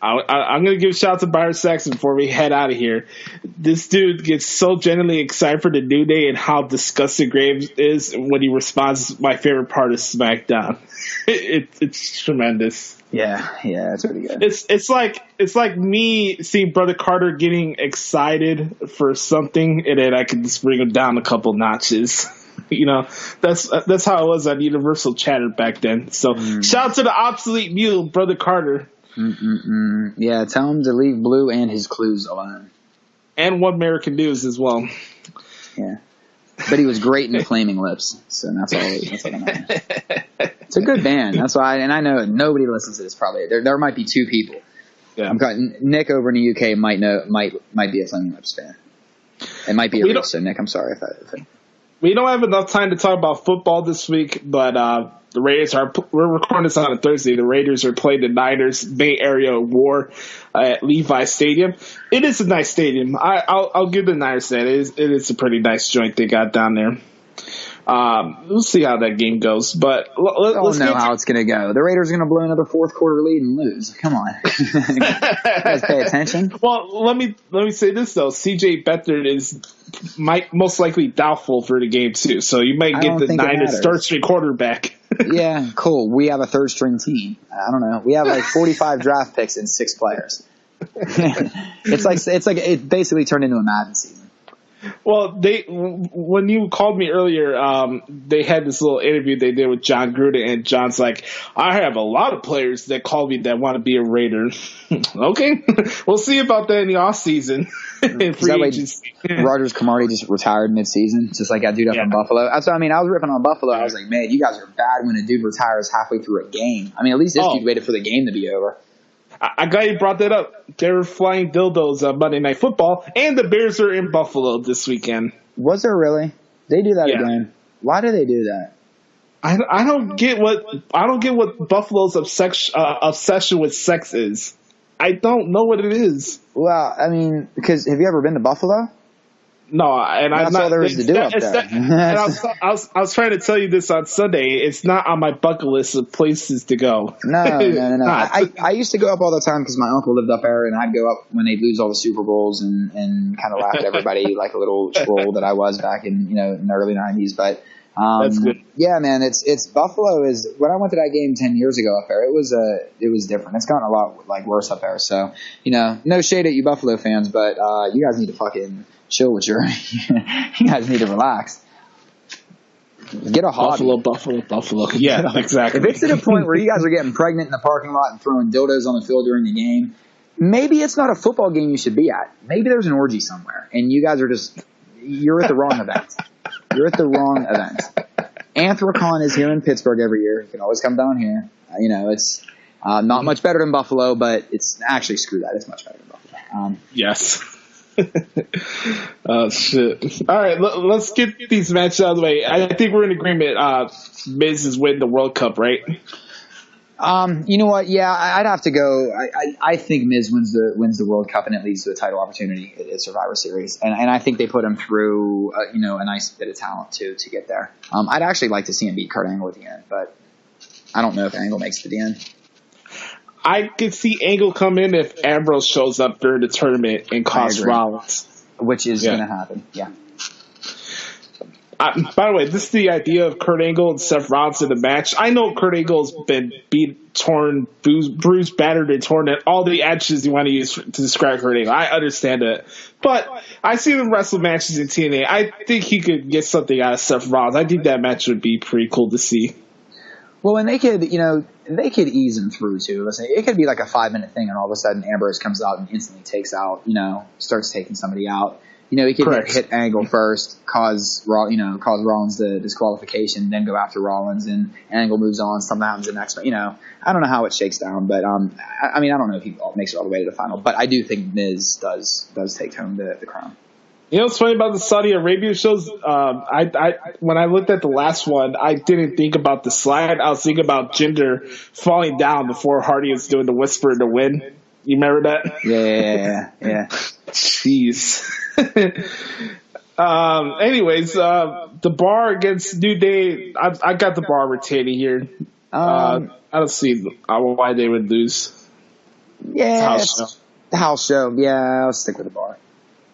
I'm going to give a shout out to Byron Saxon before we head out of here. This dude gets so genuinely excited for the New Day and how disgusted Graves is when he responds, "My favorite part is SmackDown." It's tremendous. Yeah, it's pretty good. It's like me seeing Brother Carter getting excited for something, and then I can just bring him down a couple notches. That's how it was at Universal Chatter back then. So shout out to the obsolete mule, Brother Carter. Yeah, tell him to leave Blue and his clues alone. And One American News as well. Yeah. But he was great in Flaming Lips, so that's all I know. It's a good band. That's why, and I know nobody listens to this probably. There might be 2 people. Yeah. Nick over in the UK might be a Flaming Lips fan. It might be a reach, so Nick, I'm sorry if I We don't have enough time to talk about football this week, but the Raiders we're recording this on a Thursday. The Raiders are playing the Niners Bay Area War at Levi Stadium. It is a nice stadium. I'll give the Niners that. It is a pretty nice joint they got down there. We'll see how that game goes, but let's know how it's going to go. The Raiders are going to blow another fourth quarter lead and lose. Come on, you guys pay attention. Well, let me say this though. CJ Beathard might most likely doubtful for the game too, so you might get the Niners third string quarterback. Yeah, cool. We have a third string team. I don't know. We have like 45 draft picks and 6 players. It basically turned into a Madden season. Well, when you called me earlier, they had this little interview they did with John Gruden, and John's like, "I have a lot of players that call me that want to be a Raider." Okay, we'll see about that in the off season. Rogers Camardi just retired mid-season, just like that dude up in Buffalo. That's what I mean. I was ripping on Buffalo. I was like, man, you guys are bad when a dude retires halfway through a game. I mean, at least this dude waited for the game to be over. I'm glad you brought that up. They were flying dildos on Monday Night Football, and the Bears are in Buffalo this weekend. Was there really? They do that again. Why do they do that? I don't get what Buffalo's obsession with sex is. I don't know what it is. Well, I mean, because have you ever been to Buffalo? No, and that's all there is to do up there. I was trying to tell you this on Sunday. It's not on my bucket list of places to go. No. I used to go up all the time because my uncle lived up there, and I'd go up when they'd lose all the Super Bowls and kind of laugh at everybody like a little troll that I was back in the early 90s. But that's good. Yeah, man, it's Buffalo is when I went to that game 10 years ago up there. It was different. It's gotten a lot worse up there. So no shade at you Buffalo fans, but you guys need to fucking chill with your you guys need to relax. Get a hobby. Buffalo. Yeah, exactly. If it's to the point where you guys are getting pregnant in the parking lot and throwing dildos on the field during the game, maybe it's not a football game you should be at. Maybe there's an orgy somewhere, and you guys are you're at the wrong event. You're at the wrong event. Anthrocon is here in Pittsburgh every year. You can always come down here. It's not much better than Buffalo, but it's actually, screw that. It's much better than Buffalo. Yes. Oh, shit. All right, let's get these matches out of the way. I think we're in agreement. Miz is winning the World Cup, right? You know what? Yeah, I'd have to go. I think Miz wins the World Cup, and it leads to a title opportunity at Survivor Series. And I think they put him through a nice bit of talent too to get there. I'd actually like to see him beat Kurt Angle at the end, but I don't know if Angle makes it to the end. I could see Angle come in if Ambrose shows up during the tournament and costs Rollins. Which is going to happen, yeah. By the way, this is the idea of Kurt Angle and Seth Rollins in the match. I know Kurt Angle's been beat, torn, bruised, battered, and torn, and all the adjectives you want to use to describe Kurt Angle. I understand that. But I see him wrestle matches in TNA. I think he could get something out of Seth Rollins. I think that match would be pretty cool to see. Well, and they could ease him through too. Listen, it could be like a 5-minute thing, and all of a sudden Ambrose comes out and instantly starts taking somebody out. He could hit Angle first, cause Rollins the disqualification, then go after Rollins, and Angle moves on. Something happens the next one. I don't know how it shakes down, but I don't know if he makes it all the way to the final. But I do think Miz does take home the crown. What's funny about the Saudi Arabia shows? When I looked at the last one, I didn't think about the slide. I was thinking about Jinder falling down before Hardy was doing the whisper to win. You remember that? Yeah. Jeez. Anyways, the Bar against New Day. I got the Bar retaining here. I don't see why they would lose. Yeah, House show. The house show. Yeah, I'll stick with the bar.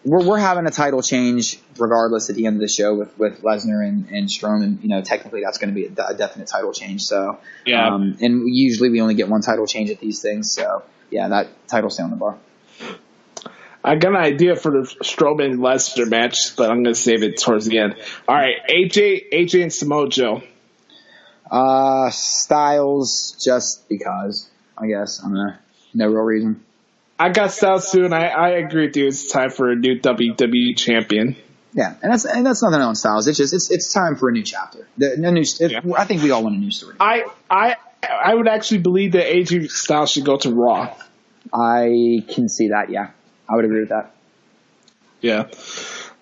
We're having a title change regardless at the end of the show with Lesnar and Strowman. You know, technically that's going to be a definite title change. So, yeah. And usually we only get one title change at these things. So, yeah, that title stay on the bar. I got an idea for the Strowman and Lesnar match, but I'm going to save it towards the end. All right, AJ and Samoa Joe. Styles, just because, I guess. I don't know. No real reason. I got Styles too, and I agree with you. It's time for a new WWE champion. Yeah, and that's nothing on Styles. It's just it's time for a new chapter. I think we all want a new story. I would actually believe that AJ Styles should go to Raw. I can see that. Yeah, I would agree with that. Yeah.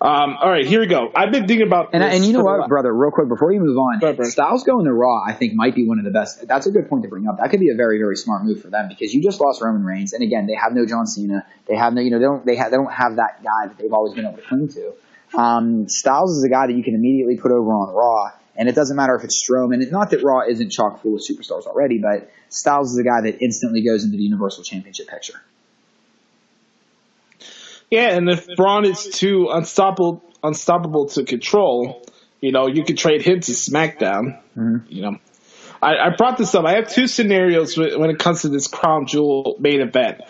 All right, here we go. I've been thinking about this. And you know what, brother, real quick, before you move on, Styles going to Raw, I think, might be one of the best. That's a good point to bring up. That could be a very, very smart move for them because you just lost Roman Reigns. And again, they have no John Cena. They have no, they don't have that guy that they've always been able to cling to. Styles is a guy that you can immediately put over on Raw. And it doesn't matter if it's Strowman. It's not that Raw isn't chock full of superstars already, but Styles is a guy that instantly goes into the Universal Championship picture. Yeah, and if Braun is too unstoppable to control, you could trade him to SmackDown. Mm-hmm. I brought this up. I have two scenarios when it comes to this Crown Jewel main event.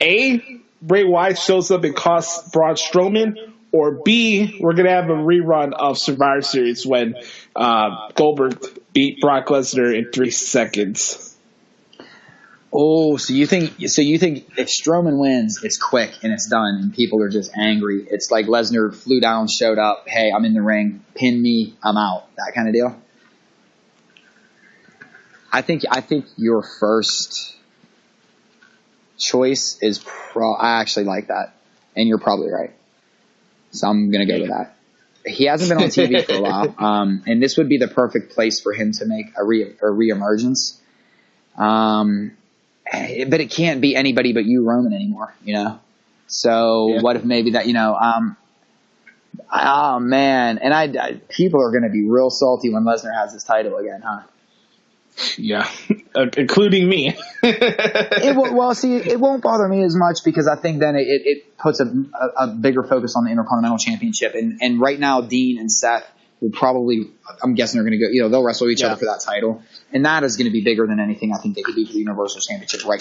A, Bray Wyatt shows up and costs Braun Strowman, or B, we're going to have a rerun of Survivor Series when Goldberg beat Brock Lesnar in 3 seconds. Oh, so you think if Strowman wins, it's quick and it's done and people are just angry. It's like Lesnar flew down, showed up, hey, I'm in the ring, pin me, I'm out. That kind of deal. I think your first choice is I actually like that. And you're probably right. So I'm going to go with that. He hasn't been on TV for a while. And this would be the perfect place for him to make a reemergence. But it can't be anybody but you, Roman, anymore, So what if maybe that, oh man. And people are going to be real salty when Lesnar has his title again, huh? Yeah. Including me. It won't bother me as much because I think then it puts a bigger focus on the Intercontinental Championship. And right now, Dean and Seth will probably, I'm guessing they're going to go, they'll wrestle each other for that title. And that is going to be bigger than anything I think they could do for the Universal Championship, right?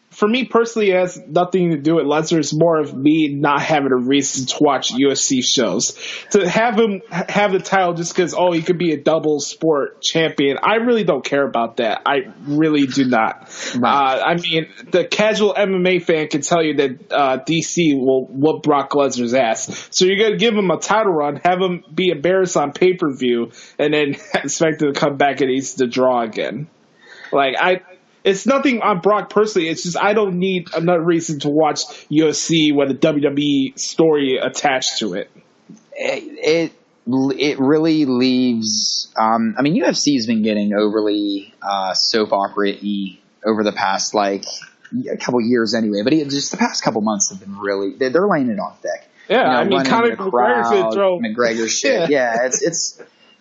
For me personally, it has nothing to do with Lesnar. It's more of me not having a reason to watch UFC shows. To have him have the title just because, he could be a double sport champion, I really don't care about that. I really do not. Right. The casual MMA fan can tell you that DC will whoop Brock Lesnar's ass. So you're going to give him a title run, have him be embarrassed on pay-per-view, and then expect him to come back and he's the draw again. It's nothing on Brock personally. It's just I don't need another reason to watch UFC with a WWE story attached to it. It really leaves. UFC has been getting overly soap opera-y over the past a couple years anyway. But just the past couple months have been really they're laying it on thick. Yeah, Conor McGregor shit. Yeah,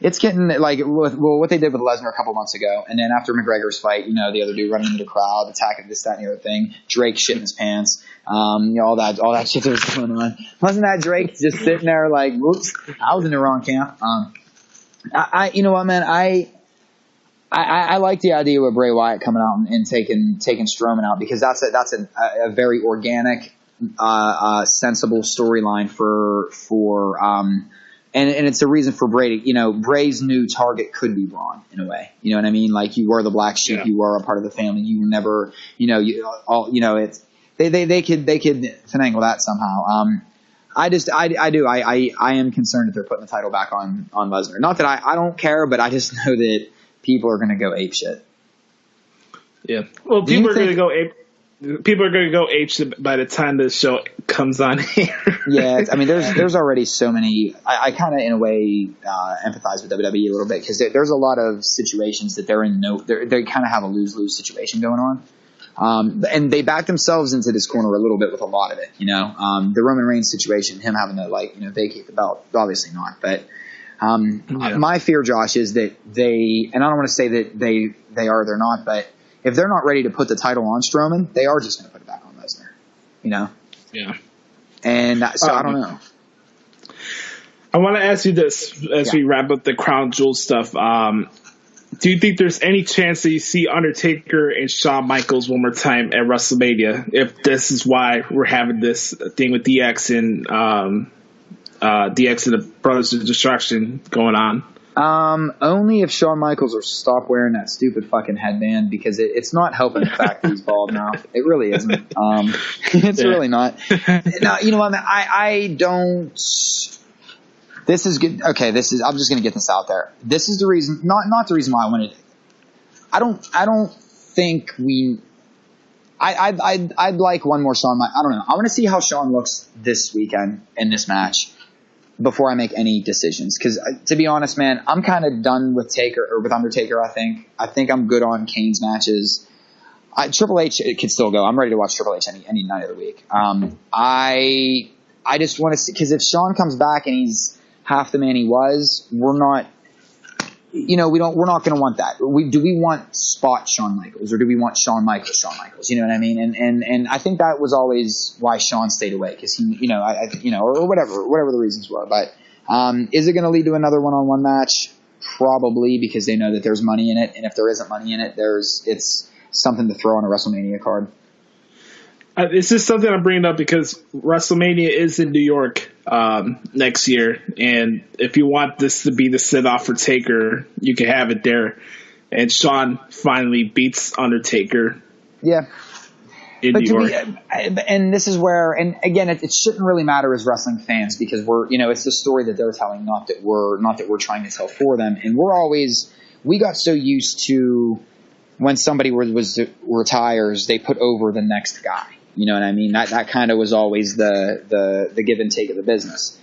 it's getting what they did with Lesnar a couple months ago, and then after McGregor's fight, the other dude running into the crowd, attacking this, that, and the other thing. Drake shitting his pants, all that shit that was going on. Wasn't that Drake just sitting there like, whoops, I was in the wrong camp. You know what, man, I like the idea with Bray Wyatt coming out and taking Strowman out because that's a very organic, sensible storyline for And it's a reason for Bray to, Bray's new target could be Braun in a way. You know what I mean? Like you were the black sheep, you were a part of the family. You never, it's they could finagle that somehow. I am concerned that they're putting the title back on Lesnar. Not that I don't care, but I just know that people are going to go ape shit. Yeah. Well, people are going to go ape. People are going to go apeshit by the time the show comes on here. Yeah, there's already so many. I kind of, in a way, empathize with WWE a little bit because there's a lot of situations that they're in. They kind of have a lose-lose situation going on, and they back themselves into this corner a little bit with a lot of it. The Roman Reigns situation, him having to vacate the belt, obviously not. But my fear, Josh, is that they, and I don't want to say that they are, they're not, but if they're not ready to put the title on Strowman, they are just going to put it back on Lesnar, you know? Yeah. And so I don't know. I want to ask you this as we wrap up the Crown Jewel stuff. Do you think there's any chance that you see Undertaker and Shawn Michaels one more time at WrestleMania? If this is why we're having this thing with DX and the Brothers of Destruction going on. Only if Shawn Michaels will stop wearing that stupid fucking headband, because it's not helping the fact that he's bald now. It really isn't. It's really not. Now, you know what? I don't. This is good. Okay, I'm just going to get this out there. This is the reason, not the reason why I wanted. I don't think we. I'd like one more Shawn. I don't know. I want to see how Shawn looks this weekend in this match before I make any decisions. Because to be honest, man, I'm kind of done with Undertaker. I think I'm good on Kane's matches. Triple H could still go. I'm ready to watch Triple H any night of the week. I just want to see, because if Shawn comes back and he's half the man he was, we're not going to want that. Do we want spot Shawn Michaels, or do we want Shawn Michaels? You know what I mean? And I think that was always why Shawn stayed away, because he, or whatever the reasons were. But is it going to lead to another one-on-one match? Probably, because they know that there's money in it, and if there isn't money in it, it's something to throw on a WrestleMania card. It's just something I'm bringing up because WrestleMania is in New York next year, and if you want this to be the send-off for Taker, you can have it there. And Shawn finally beats Undertaker. Yeah. In New York. And this is where, and again, it shouldn't really matter as wrestling fans, because it's the story that they're telling, not that we're trying to tell for them. And we got so used to when somebody retires, they put over the next guy. You know what I mean? That kind of was always the give and take of the business.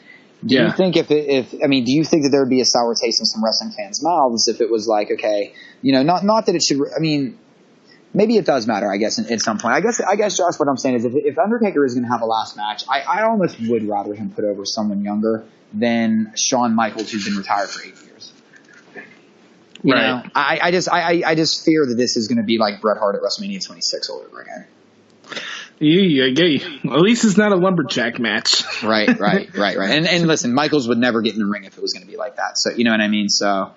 Do you think do you think that there would be a sour taste in some wrestling fans' mouths if it was like, okay, not that it should, maybe it does matter, I guess, at some point. I guess, Josh, what I'm saying is if Undertaker is going to have a last match, I almost would rather him put over someone younger than Shawn Michaels, who's been retired for 8 years. You know, I just fear that this is going to be like Bret Hart at WrestleMania 26 all over again. Yeah. At least it's not a lumberjack match. Right. And listen, Michaels would never get in the ring if it was going to be like that. So you know what I mean. So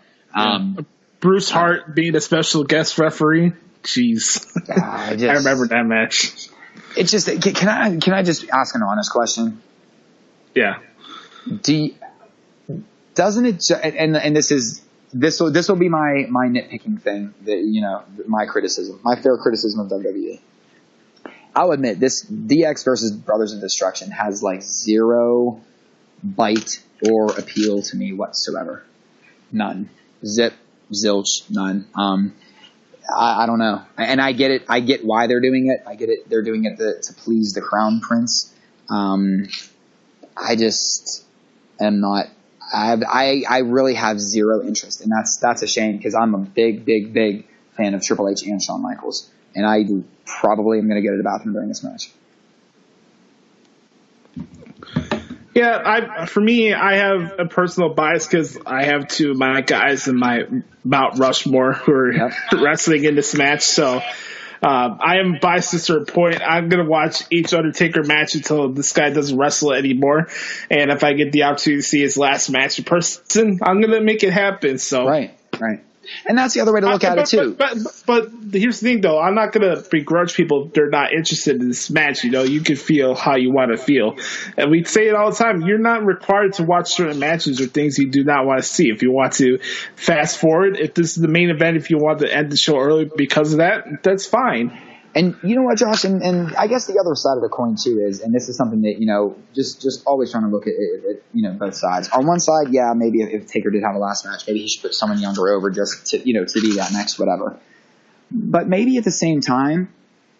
Bruce Hart being a special guest referee. Jeez, I remember that match. It's just, can I just ask an honest question? Yeah. Doesn't it? And this will be my nitpicking thing, that my fair criticism of WWE. I'll admit, this DX versus Brothers of Destruction has like zero bite or appeal to me whatsoever. None. Zip, zilch, none. I don't know. And I get it. I get why they're doing it. I get it. They're doing it to please the Crown Prince. I just am not. I really have zero interest, and that's a shame, because I'm a big fan of Triple H and Shawn Michaels. And I probably am going to go to the bathroom during this match. Yeah, for me, I have a personal bias because I have two of my guys in my Mount Rushmore who are wrestling in this match. So I am biased to a certain point. I'm going to watch each Undertaker match until this guy doesn't wrestle anymore. And if I get the opportunity to see his last match in person, I'm going to make it happen. So Right. And that's the other way to look at it too. But here's the thing, though. I'm not going to begrudge people if they're not interested in this match. You can feel how you want to feel. And we say it all the time. You're not required to watch certain matches or things you do not want to see. If you want to fast forward, if this is the main event, if you want to end the show early because of that, that's fine. And you know what, Josh, and I guess the other side of the coin too is, and this is something that, just always trying to look at both sides. On one side, yeah, maybe if Taker did have a last match, maybe he should put someone younger over just to be that next whatever. But maybe at the same time,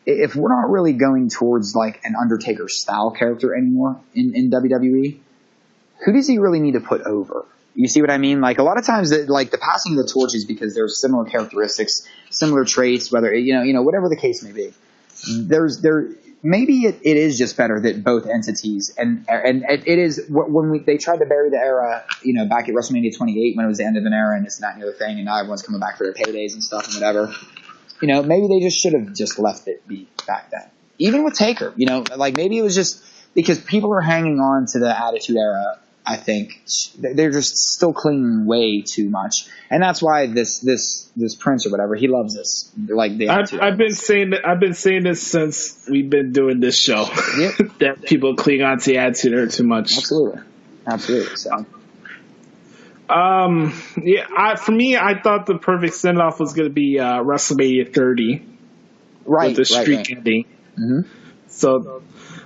if we're not really going towards like an Undertaker style character anymore in WWE, who does he really need to put over? You see what I mean? Like a lot of times, the passing of the torch is because there's similar characteristics, similar traits, whether whatever the case may be. Maybe it is just better that both entities and it is when they tried to bury the era, back at WrestleMania 28 when it was the end of an era and this and that and the other thing, and now everyone's coming back for their paydays and stuff and whatever. You know, maybe they just should have just left it be back then. Even with Taker, you know, like maybe it was just because people are hanging on to the Attitude Era. I think they're just still clinging way too much, and that's why this Prince or whatever, he loves this. Like I've been saying this since we've been doing this show. Yep. That people cling on to the Attitude Era too much. Absolutely. So. For me, I thought the perfect send-off was going to be WrestleMania 30, right? With the streak ending. Mm-hmm. So,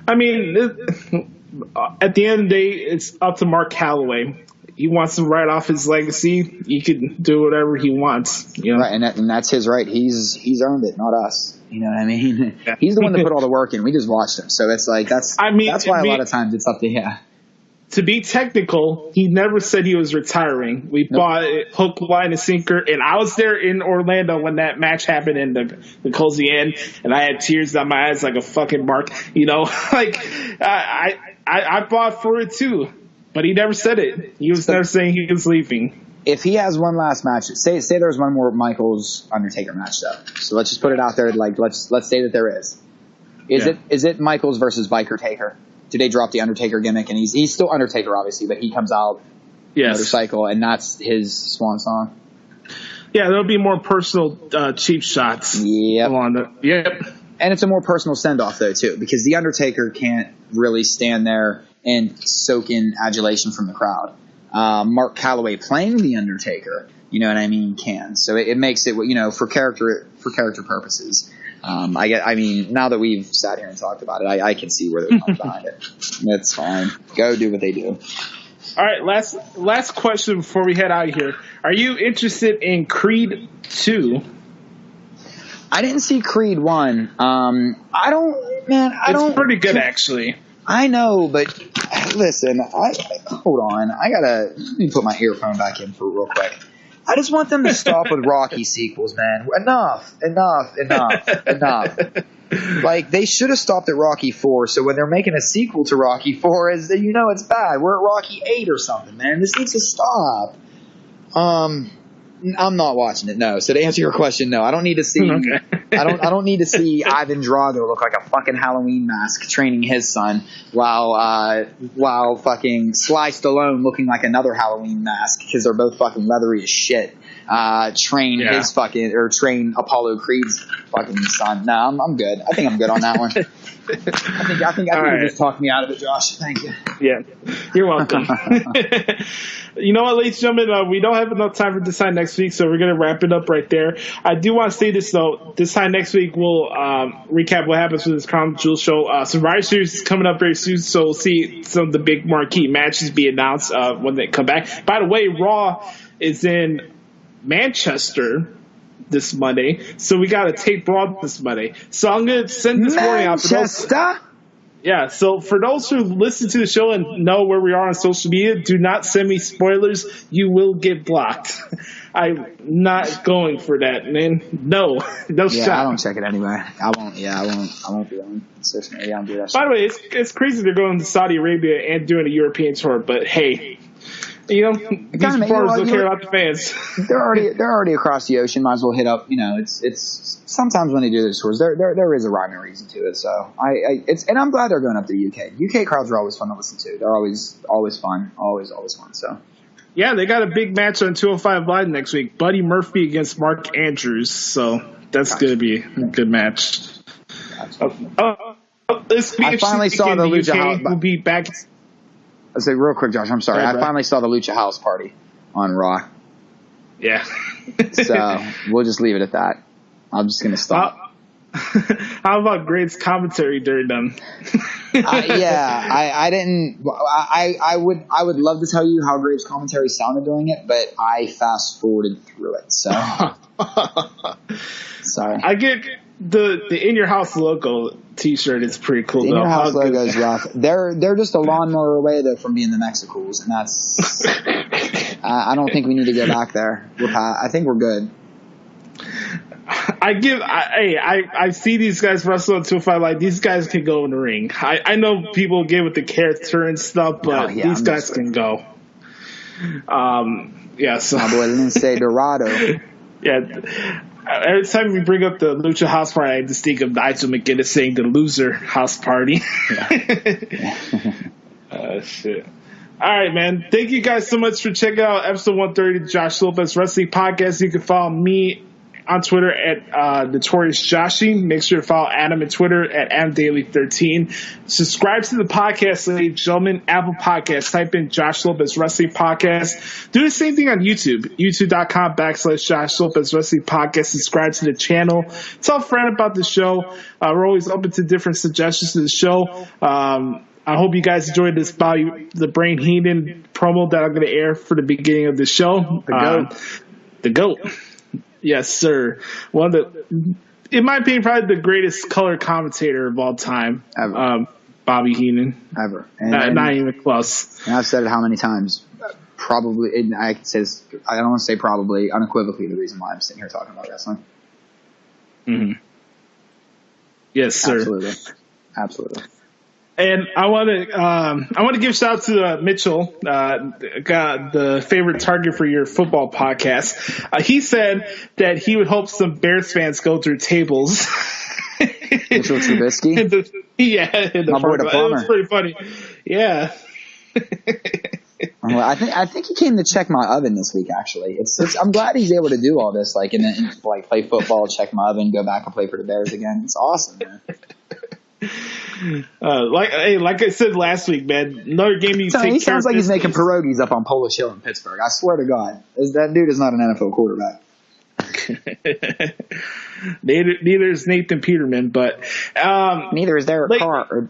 I mean, at the end of the day, it's up to Mark Calloway. He wants to write off his legacy. He can do whatever he wants. You know? Right, and that's his right. He's earned it, not us. You know what I mean? Yeah. He's the one that put all the work in. We just watched him. So it's like that's why a lot of times it's up to him. To be technical, he never said he was retiring. We bought it hook, line, and sinker, and I was there in Orlando when that match happened in the closing end, and I had tears down my eyes like a fucking mark. You know, like I bought for it too, but he never said it. He was never saying he was leaving. If he has one last match, say there's one more Michaels Undertaker match though. So let's just put it out there. Like let's say that there is. Is it Michaels versus Biker Taker? Do they drop the Undertaker gimmick? And he's still Undertaker, obviously, but he comes out motorcycle, and that's his swan song. Yeah, there'll be more personal cheap shots. Yep. Yep. And it's a more personal send-off, though, too, because the Undertaker can't really stand there and soak in adulation from the crowd. Mark Calloway playing the Undertaker, you know what I mean, can. So it makes it, you know, for character purposes. I mean, now that we've sat here and talked about it, I can see where they're coming behind it. It's fine. Go do what they do. All right, last question before we head out of here. Are you interested in Creed 2? I didn't see Creed 1. It's pretty good, actually. I know, but listen, hold on. Let me put my earphone back in for real quick. I just want them to stop with Rocky sequels, man. Enough. Like, they should have stopped at Rocky 4, so when they're making a sequel to Rocky 4, it's bad. We're at Rocky 8 or something, man. This needs to stop. I'm not watching it, no. So to answer your question, no. I don't need to see I don't need to see Ivan Drago look like a fucking Halloween mask training his son while fucking Sly Stallone looking like another Halloween mask because they're both fucking leathery as shit. Train Apollo Creed's fucking son. No, I'm good. I think I'm good on that one. I think you just talked me out of it, Josh. Thank you. Yeah, you're welcome. You know what, ladies and gentlemen, we don't have enough time for this time next week, so we're going to wrap it up right there. I do want to say this, though. This time next week, we'll recap what happens with this Crown Jewel show. Survivor Series is coming up very soon, so we'll see some of the big marquee matches be announced when they come back. By the way, Raw is in Manchester this Monday, so we got to tape Raw this Monday. So I'm going to send this warning out for those. Yeah, so for those who listen to the show and know where we are on social media, do not send me spoilers. You will get blocked. I'm not going for that, man. No shot. I don't check it anyway. I won't be on social media. I don't do that shit. By the way, it's crazy they're going to Saudi Arabia and doing a European tour, but hey, you know, these promoters don't care about the fans. They're already across the ocean. Might as well hit up. You know, it's sometimes when they do those tours, there is a rhyme and reason to it. So and I'm glad they're going up to the UK. UK crowds are always fun to listen to. They're always fun, always fun. So yeah, they got a big match on 205 Live next week. Buddy Murphy against Mark Andrews. So that's going to be a good match. I finally saw the Lucha House. We'll be back. I'll say real quick, Josh. I'm sorry. I finally saw the Lucha House Party on Raw. Yeah. So we'll just leave it at that. I'm just gonna stop. How about Great's commentary during them? I didn't. I would love to tell you how Great's commentary sounded during it, but I fast forwarded through it. So sorry. I get the In Your House logo T-shirt is pretty cool. The In Your House logo is rough. They're just a lawnmower away though from being the Mexicools, and that's. I don't think we need to go back there. I think we're good. I see these guys wrestle on 205 Live. These guys can go in the ring. I know people get with the character and stuff, but these guys can go. Yeah, so my boy Lince Dorado. Yeah. Every time we bring up the Lucha House Party, I just think of Nigel McGuinness saying the loser house party. Shit. All right, man. Thank you guys so much for checking out episode 130 of the Josh Lopez Wrestling Podcast. You can follow me on Twitter at Notorious Joshi. Make sure to follow Adam on Twitter at AdamDaily13. Subscribe to the podcast, ladies and gentlemen. Apple Podcasts. Type in Josh Lopez Wrestling Podcast. Do the same thing on YouTube. YouTube.com/Josh Lopez Wrestling Podcast. Subscribe to the channel. Tell a friend about the show. We're always open to different suggestions to the show. I hope you guys enjoyed this Bobby the Brain Heenan promo that I'm going to air for the beginning of the show. The GOAT. Yes, sir. One of the, in my opinion, probably the greatest color commentator of all time. Ever. Bobby Heenan. Ever. Not even close. And I've said it how many times? Probably, I can say this, I don't want to say probably, unequivocally the reason why I'm sitting here talking about wrestling. Mm-hmm. Yes, sir. Absolutely. And I want to give shout out to Mitchell, got the favorite target for your football podcast. He said that he would hope some Bears fans go through tables. Mitchell Trubisky? In the My boy the plumber. It was pretty funny. Yeah. Well, I think he came to check my oven this week. Actually, I'm glad he's able to do all this, like like play football, check my oven, go back and play for the Bears again. It's awesome, man. Like I said last week, man. Another game you take. He sounds like he's making pierogies up on Polish Hill in Pittsburgh. I swear to God, that dude is not an NFL quarterback. Neither is Nathan Peterman, but neither is Derek Carr.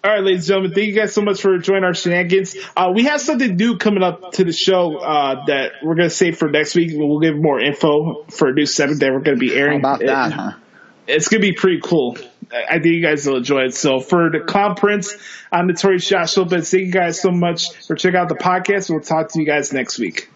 All right, ladies and gentlemen, thank you guys so much for joining our shenanigans. We have something new coming up to the show that we're going to save for next week. We'll give more info for a new segment that we're going to be airing. How about that, huh? It's going to be pretty cool. I think you guys will enjoy it. So for the Clown Prince, I'm Notorious Josh Lopez. Thank you guys so much for checking out the podcast. We'll talk to you guys next week.